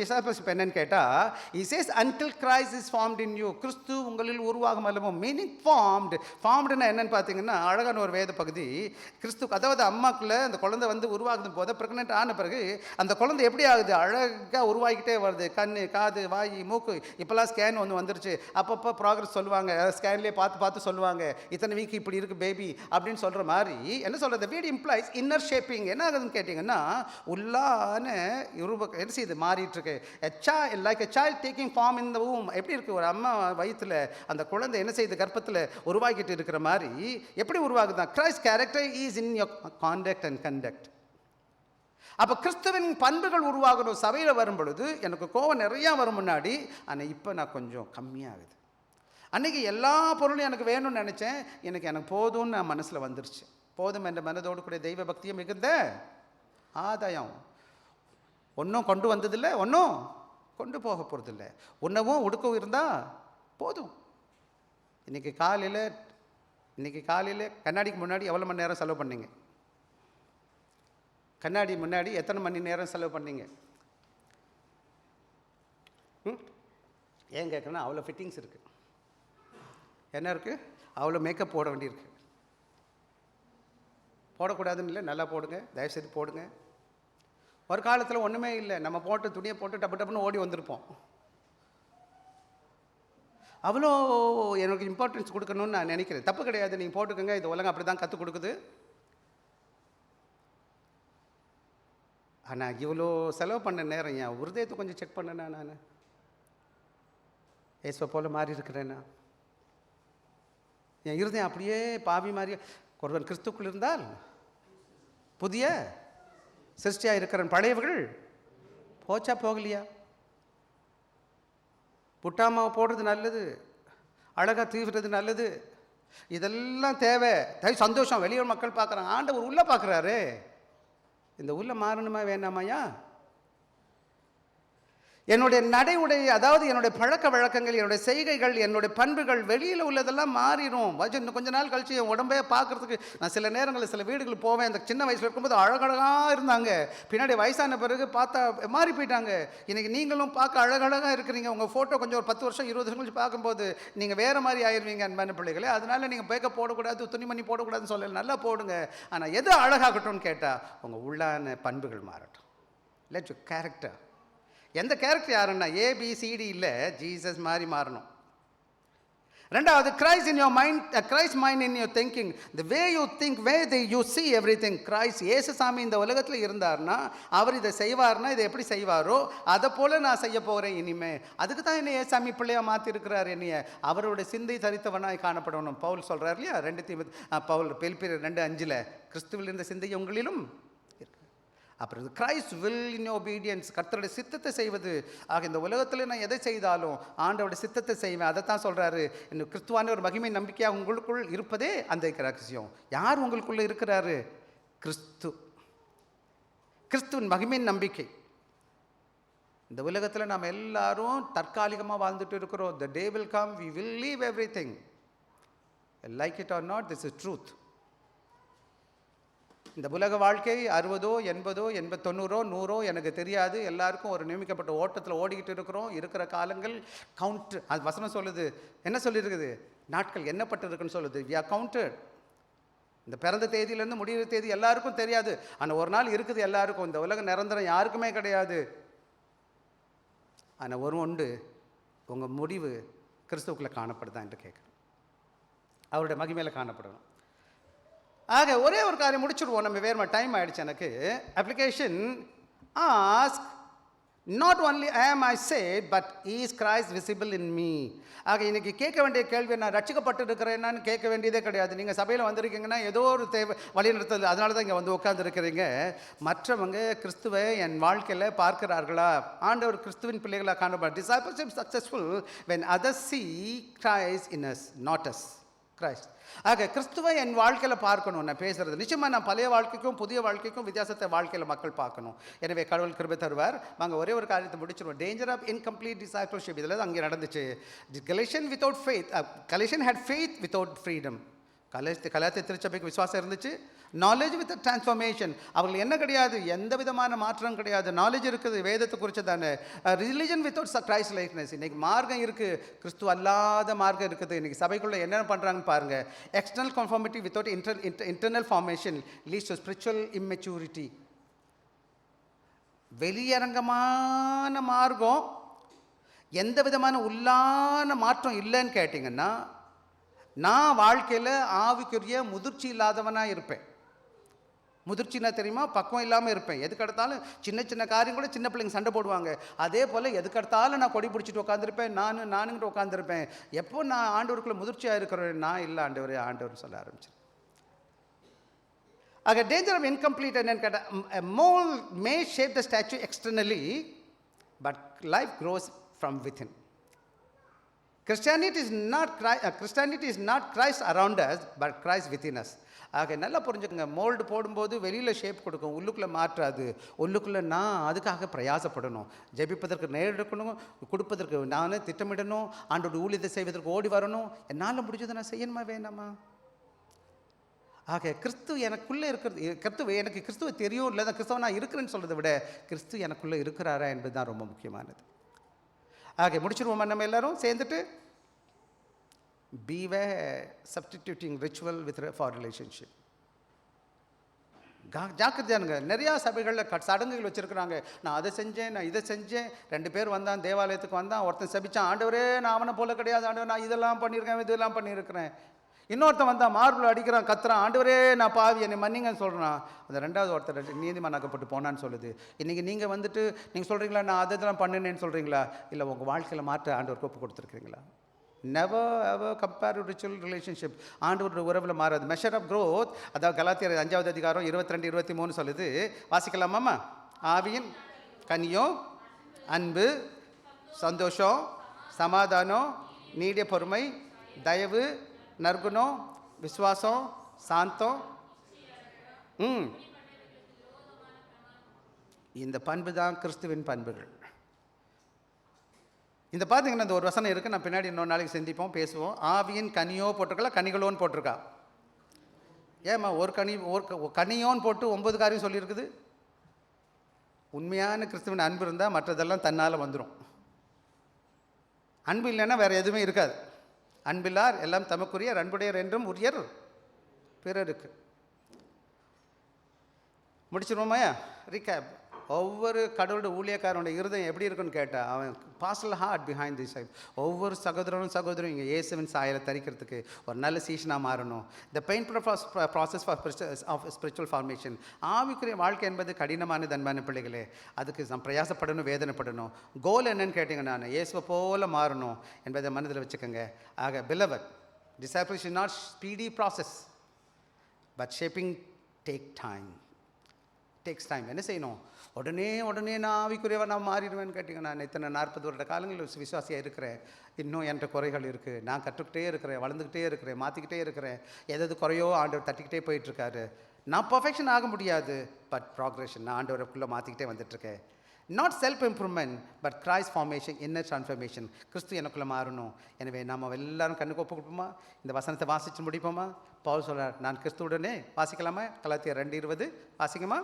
discipleship என்னன்னு கேட்டால், he says until Christ is formed in you. கிறிஸ்து உங்களில் உருவாகும் அல்லவும். மீனிங் ஃபார்ம்டுன்னா என்னன்னு பார்த்தீங்கன்னா, அழகான ஒரு வேத பகுதி. கிறிஸ்து, அதாவது அம்மாக்குள்ளே அந்த குழந்தை வந்து உருவாகுது போது, ப்ரெக்னென்ட் ஆன பிறகு அந்த குழந்தை எப்படி ஆகுது? அழகாக உருவாகிக்கிட்டே வருது. கண், காது, வாய், மூக்கு. இப்போல்லாம் ஸ்கேன் வந்துருச்சு. அப்பப்போ ப்ராக்ரஸ் சொல்லுவாங்க, ஸ்கேன்லேயே பார்த்து சொல்லுவாங்க, இத்தனை வீக் இப்படி இருக்குது பேபி அப்படின்னு சொல்கிற மாதிரி. என்ன சொல்கிறது? வீட் இம்ப்ளைஸ் இன்னர் ஷேப்பிங். என்ன ஆகுதுன்னு கேட்டிங்கன்னா, உள்ளான என்ன செய்யுது? மாறிட்டுருக்கு. Like a child taking form in the womb. எப்படி இருக்குது? ஒரு அம்மா வயிற்றில் அந்த குழந்தை என்ன செய்யுது? கர்ப்பத்தில் உருவாக்கிட்டு இருக்கிற மாதிரி. எப்படி உருவாகுதான்? Christ character is in your contact and conduct. அப்போ கிறிஸ்துவின் பண்புகள் உருவாகணும். சபையில் வரும் பொழுது எனக்கு கோவம் நிறையா வரும் முன்னாடி, ஆனால் இப்போ நான் கொஞ்சம் கம்மியாகுது. அன்றைக்கி எல்லா பொருளும் எனக்கு வேணும்னு நினச்சேன், எனக்கு போதும்னு நான் மனசில் வந்துருச்சு. போதும் என்ற மனதோடு கூட தெய்வ பக்தியும் மிகுந்த ஆதாயம். ஒன்றும் கொண்டு வந்ததில்லை, ஒன்றும் கொண்டு போக போகிறதில்லை. உணவும் உடுக்கவும் இருந்தால் போதும். இன்றைக்கி காலையில் கண்ணாடிக்கு முன்னாடி எவ்வளோ மணி நேரம் செலவு பண்ணீங்க? கண்ணாடி முன்னாடி எத்தனை மணி நேரம் செலவு பண்ணீங்க? ஏன் கேட்குறேன்னா, அவ்வளோ ஃபிட்டிங்ஸ் இருக்குது. என்ன இருக்குது? அவ்வளோ மேக்கப் போட வேண்டியிருக்கு. போடக்கூடாதுன்னு இல்லை, நல்லா போடுங்க, தயவுசெய்து போடுங்க. ஒரு காலத்தில் ஒன்றுமே இல்லை, நம்ம போட்டு துணியை போட்டு டப்புன்னு ஓடி வந்திருப்போம். அவ்வளோ எனக்கு இம்பார்ட்டன்ஸ் கொடுக்கணும்னு நான் நினைக்கிறேன். தப்பு கிடையாது, நீங்கள் போட்டுக்கோங்க, இது உலகம் அப்படி தான் கற்றுக் கொடுக்குது. ஆனால் இவ்வளோ செலவு பண்ண நேரம் என் ஹிருதயத்தை கொஞ்சம் செக் பண்ணேன்னா, நான் ஏசுவை போல் மாறி இருக்கிறேன்னா, என் ஹிருதயம் அப்படியே பாவி மாதிரி. ஒருவன் கிறிஸ்துக்குள் இருந்தால் புதிய சிருஷ்டியாக இருக்கிற, பழையவர்கள் போச்சா போகலையா? புட்டாமாவை போடுறது நல்லது, அழகாக தீவுறது நல்லது, இதெல்லாம் தேவை. சந்தோஷம் வெளியூர் மக்கள் பார்க்குறாங்க, ஆண்டவர் உள்ளே பார்க்குறாரு. இந்த உள்ள மாறணுமா வேணாமையா? என்னுடைய நடை உடை, அதாவது என்னுடைய பழக்க வழக்கங்கள், என்னுடைய செய்கைகள், என்னுடைய பண்புகள் வெளியில் உள்ளதெல்லாம் மாறிடும். இன்னும் கொஞ்ச நாள் கழிச்சு என் உடம்பே பார்க்குறதுக்கு, நான் சில நேரங்களில் சில வீடுகள் போவேன், அந்த சின்ன வயசில் இருக்கும்போது அழகழகாக இருந்தாங்க, பின்னாடி வயசான பிறகு பார்த்தா மாறி போயிட்டாங்க. இன்றைக்கி நீங்களும் பார்க்க அழகழகாக இருக்கிறீங்க. உங்கள் ஃபோட்டோ கொஞ்சம் ஒரு 10 வருஷம் 20 வருஷம் கழிச்சு பார்க்கும்போது நீங்கள் வேறு மாதிரி ஆயிடுவீங்க அன்பான பிள்ளைகளே. அதனால் நீங்கள் பேக்கப் போடக்கூடாது, துணிமணி போடக்கூடாதுன்னு சொல்லலை, நல்லா போடுங்க. ஆனால் எது அழகாகட்டும்னு கேட்டால் உங்கள் உள்ளான பண்புகள் மாறட்டும். Let you character. எந்த கேரக்டர் யாருன்னா ஏபிசிடி இல்லை, ஜீசஸ் மாதிரி மாறணும். ரெண்டாவது, Christ in your mind, Christ mind in your thinking. The way you think, way the you see everything. Christ இயேசுசாமி இந்த உலகத்தில் இருந்தார்னா, அவர் இதை செய்வார்னா இதை எப்படி செய்வாரோ அதை போல் நான் செய்ய போகிறேன் இனிமே. அதுக்கு தான் என்னை ஏசாமி பிள்ளையாக மாற்றிருக்கிறார். என்னைய அவருடைய சிந்தை தரித்தவனாய் காணப்படணும். பவுல் சொல்கிறார் இல்லையா, 2 பவுல் பிலிப்பியர் 2:5, கிறிஸ்துவில் இருந்த சிந்தை உங்களிலும். அப்புறம் கிரைஸ்ட் வில் இன் ஒபீடியன்ஸ், கர்த்தருடைய சித்தத்தை செய்வது. ஆக இந்த உலகத்தில் நான் எதை செய்தாலும் ஆண்டவருடைய சித்தத்தை செய்வேன். அதை தான் சொல்கிறாரு. இன்னும் கிறிஸ்துவான ஒரு மகிமை நம்பிக்கையாக உங்களுக்குள் இருப்பதே அந்த ரகசியம். யார் உங்களுக்குள்ளே இருக்கிறாரு? கிறிஸ்து. கிறிஸ்துவின் மகிமையின் நம்பிக்கை. இந்த உலகத்தில் நாம் எல்லாரும் தற்காலிகமாக வாழ்ந்துட்டு இருக்கிறோம். The day will come, we will leave everything. Like it or not, this is truth. இந்த உலக வாழ்க்கை 60, 80, 90, 100 எனக்கு தெரியாது. எல்லாருக்கும் ஒரு நியமிக்கப்பட்ட ஓட்டத்தில் ஓடிக்கிட்டு இருக்கிறோம். இருக்கிற காலங்கள் கவுண்ட். அது வசனம் சொல்லுது. என்ன சொல்லியிருக்குது? நாட்கள் எண்ணப்பட்டு இருக்குன்னு சொல்லுது. We are counted. இந்த பிறந்த தேதியிலேருந்து முடிகிற தேதி எல்லாருக்கும் தெரியாது. ஆனால் ஒரு நாள் இருக்குது எல்லாருக்கும். இந்த உலகம் நிரந்தரம் யாருக்குமே கிடையாது. ஆனால் ஒரு உண்டு, உங்கள் முடிவு கிறிஸ்துவுக்குள்ளே காணப்படுதா என்று கேட்குறேன். அவருடைய மகிமையில் காணப்படணும். ஆக ஒரே ஒரு காரியம் முடிச்சுடுவோம், நம்ம வேறு டைம் ஆகிடுச்சு எனக்கு. Application ask not only am I saved but is Christ visible in me. ஆக இன்றைக்கி கேட்க வேண்டிய கேள்வி, நான் ரட்சிக்கப்பட்டு இருக்கிறேன்னு கேட்க வேண்டியதே கிடையாது. நீங்கள் சபையில் வந்திருக்கீங்கன்னா ஏதோ ஒரு தேவை வழிநடத்துது, அதனால தான் இங்கே வந்து உட்காந்துருக்கிறீங்க. மற்றவங்க கிறிஸ்துவை என் வாழ்க்கையில் பார்க்கிறார்களா? ஆண்டவர் கிறிஸ்துவின் பிள்ளைகளாக காணப்பட. Discipleship successful when others see Christ in us, not us. Christ. ஆக கிறிஸ்துவை என் வாழ்க்கையில் பார்க்கணும். நான் பேசுகிறது நிச்சயமாக நான் பழைய வாழ்க்கைக்கும் புதிய வாழ்க்கைக்கும் வித்தியாசத்தை வாழ்க்கையில் மக்கள் பார்க்கணும். எனவே கடவுள் கிருபை தருவார். வாங்க ஒரே ஒரு காரியத்தை முடிச்சிருவோம். Danger of incomplete discipleship. இதில் அங்கே நடந்துச்சு. Galatian without faith, Galatian had faith without freedom. கலாத்திய திருச்சபைக்கு விசுவாசம் இருந்துச்சு. Knowledge with transformation. அவர்கள் என்ன கிடையாது, எந்த விதமான மாற்றம் கிடையாது. நாலேஜ் இருக்குது, வேதத்தை குறித்து தானே. Religion without Christ likeness. இன்றைக்கி மார்க்கம் இருக்குது, கிறிஸ்து அல்லாத மார்க்கம் இருக்குது. இன்றைக்கி சபைக்குள்ளே என்ன பண்ணுறாங்கன்னு பாருங்கள். External conformity without internal formation leads to spiritual immaturity. வெளியரங்கமான மார்க்கம், எந்த விதமான உள்ளான மாற்றம் இல்லைன்னு கேட்டிங்கன்னா, நான் வாழ்க்கையில் ஆவிக்குரிய முதிர்ச்சி இல்லாதவனாக இருப்பேன். முதிர்ச்சினா தெரியுமா? பக்குவம் இல்லாமல் இருப்பேன். எதுக்கெடுத்தாலும் சின்ன சின்ன காரியம் கூட சின்ன பிள்ளைங்க சண்டை போடுவாங்க. அதே போல் எதுக்கெடுத்தாலும் நான் கொடி பிடிச்சிட்டு உட்காந்துருப்பேன். நானுங்கிட்ட உட்காந்துருப்பேன். எப்போ நான் ஆண்டவருக்குள்ளே முதிர்ச்சியாக இருக்கிறேன், நான் இல்லை ஆண்டவர் ஆண்டவர் சொல்ல ஆரம்பிச்சேன். ஆக டேஞ்சர் ஆஃப் இன்கம்ப்ளீட் என்னன்னு கேட்டால், mould may shape the statue externally but life grows from within. Christianity is not Christ around us but Christ within us. ஆக நல்லா புரிஞ்சுக்கோங்க. மோல்டு போடும்போது வெளியில் ஷேப் கொடுக்கும், உள்ளுக்குள்ளே மாற்றாது. உள்ளுக்குள்ளே நான் அதுக்காக பிரயாசப்படணும். ஜெபிப்பதற்கு நேரெடுக்கணும், கொடுப்பதற்கு நானே திட்டமிடணும், ஆண்டோட ஊழியத்தை செய்வதற்கு ஓடி வரணும். என்னால் முடிஞ்சதை நான் செய்யணுமா வேண்டாமா? ஆக கிறிஸ்து எனக்குள்ளே இருக்கிறது, எனக்கு கிறிஸ்துவை தெரியும் இல்லை தான் கிறிஸ்துவ நான் இருக்கிறேன்னு சொல்கிறத விட கிறிஸ்து எனக்குள்ளே இருக்கிறாரா என்பது தான் ரொம்ப முக்கியமானது. ஆக முடிச்சிருவோமா நம்ம எல்லாரும் சேர்ந்துட்டு? Beware substituting ritual for relationship. ஜாக்கிரதையானுங்க. நிறையா சபைகளில் சடங்குகள் வச்சுருக்குறாங்க. நான் அதை செஞ்சேன், நான் இதை செஞ்சேன். 2 பேர் வந்தான், தேவாலயத்துக்கு வந்தான், ஒருத்தன் செபிச்சான், ஆண்டவரே நான் அவனை போல கிடையாது, ஆண்டவர் நான் இதெல்லாம் பண்ணியிருக்கேன் இதெல்லாம் பண்ணியிருக்கிறேன். இன்னொருத்தன் வந்தான், மார்பிள் அடிக்கிறான், கத்துறான், ஆண்டவரே நான் பாவி என்னை மன்னிங்கன்னு சொல்கிறான். அந்த 2வது ஒருத்தர் நீதிமானாக்கப்பட்டு போனான்னு சொல்லுது. இன்றைக்கி நீங்கள் வந்துட்டு நீங்கள் சொல்கிறீங்களா நான் அதெல்லாம் பண்ணினேன்னு சொல்கிறீங்களா? இல்லை உங்கள் வாழ்க்கையில் மாற்ற ஆண்டவர் ஒப்பு கொடுத்துருக்கீங்களா? Never ever compare ritual relationship. ஆண்டவருடைய உறவில் மாறாது. மெஷர் ஆஃப் க்ரோத், அதாவது கலாத்தியர் 5வது அதிகாரம் 22, 23 சொல்லுது. வாசிக்கலாமாம்மா? ஆவியின் கனியோ அன்பு, சந்தோஷம், சமாதானம், நீடிய பொறுமை, தயவு, நற்குணம், விசுவாசம், சாந்தம். இந்த பண்பு தான் கிறிஸ்துவின் பண்புகள். இந்த பார்த்தீங்கன்னா இந்த ஒரு வசனம் இருக்குது, நான் பின்னாடி இன்னொரு நாளைக்கு சிந்திப்போம், பேசுவோம். ஆவியின் கனியோ போட்டிருக்கல, கனிகளோன்னு போட்டிருக்கா. ஏம்மா ஒரு கனியோன்னு போட்டு 9 காரியம் சொல்லியிருக்குது. உண்மையான கிறிஸ்துவின் அன்பு இருந்தால் மற்றதெல்லாம் தன்னால் வந்துடும். அன்பு இல்லைன்னா வேறு எதுவுமே இருக்காது. அன்பில்லார் எல்லாம் தமக்குரியர், அன்புடையர் என்றும் உரியர் பிறருக்கு. முடிச்சிருவோமா? ரீகேப். ஒவ்வொரு கடவுளோட ஊழியக்காரனோட இருதயம் எப்படி இருக்குன்னு கேட்டால், அவன் pastoral heart behind this life. ஒவ்வொரு சகோதரனும் இங்கே இயேசுவின் சாயலை தரிக்கிறதுக்கு ஒரு நல்ல சீஷனாக மாறணும். The painful process of spiritual formation. ஆவிக்குரிய வாழ்க்கை என்பது கடினமானது அன்பான பிள்ளைகளே. அதுக்கு நம்ம பிரயாசப்படணும், வேதனைப்படணும். கோல் என்னன்னு கேட்டிங்கன்னா, நான் இயேசுவை போல மாறணும் என்பதை மனதில் வச்சுக்கோங்க. ஆக beloved, discipleship is not speedy process, but shaping takes time. என்ன செய்யணும்? உடனே நான் ஆவிக்குரியவன் நான் மாறிடுவேன்னு கேட்டிங்கன்னா, நான் இத்தனை 40 வருட காலங்களில் விசுவாசியாக இருக்கிறேன். இன்னும் என்கிட்ட குறைகள் இருக்குது. நான் கற்றுக்கிட்டே இருக்கிறேன், வளர்ந்துக்கிட்டே இருக்கிறேன், மாற்றிக்கிட்டே இருக்கிறேன். எதாவது குறையோ ஆண்டவர் தட்டிக்கிட்டே போயிட்டுருக்காரு. நான் பர்ஃபெக்ஷன் ஆக முடியாது, பட் ப்ராக்ரெஷன். நான் ஆண்டவருக்குள்ளே மாற்றிக்கிட்டே வந்துட்டுருக்கேன். Not self improvement, but Christ formation, inner transformation. கிறிஸ்து எனக்குள்ளே மாறணும். எனவே நம்ம எல்லாரும் கண்ணுக்கு ஒப்பு கொடுப்போமா? இந்த வசனத்தை வாசித்து முடிப்போமா? பவுல் சொல்கிறார், நான் கிறிஸ்துவுடனே. வாசிக்கலாமா? கலாத்தியர் 2:20 வாசிக்கமா?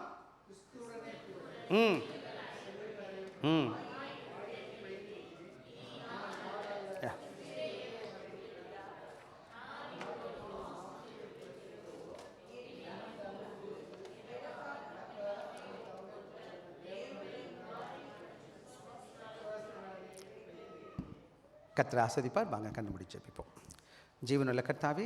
கர்த்தர் ஆசீர்வதிப்பார். வாங்க கண்டுபிடிச்சு ஜெபிப்போம். ஜீவனுள்ள கர்த்தாவே,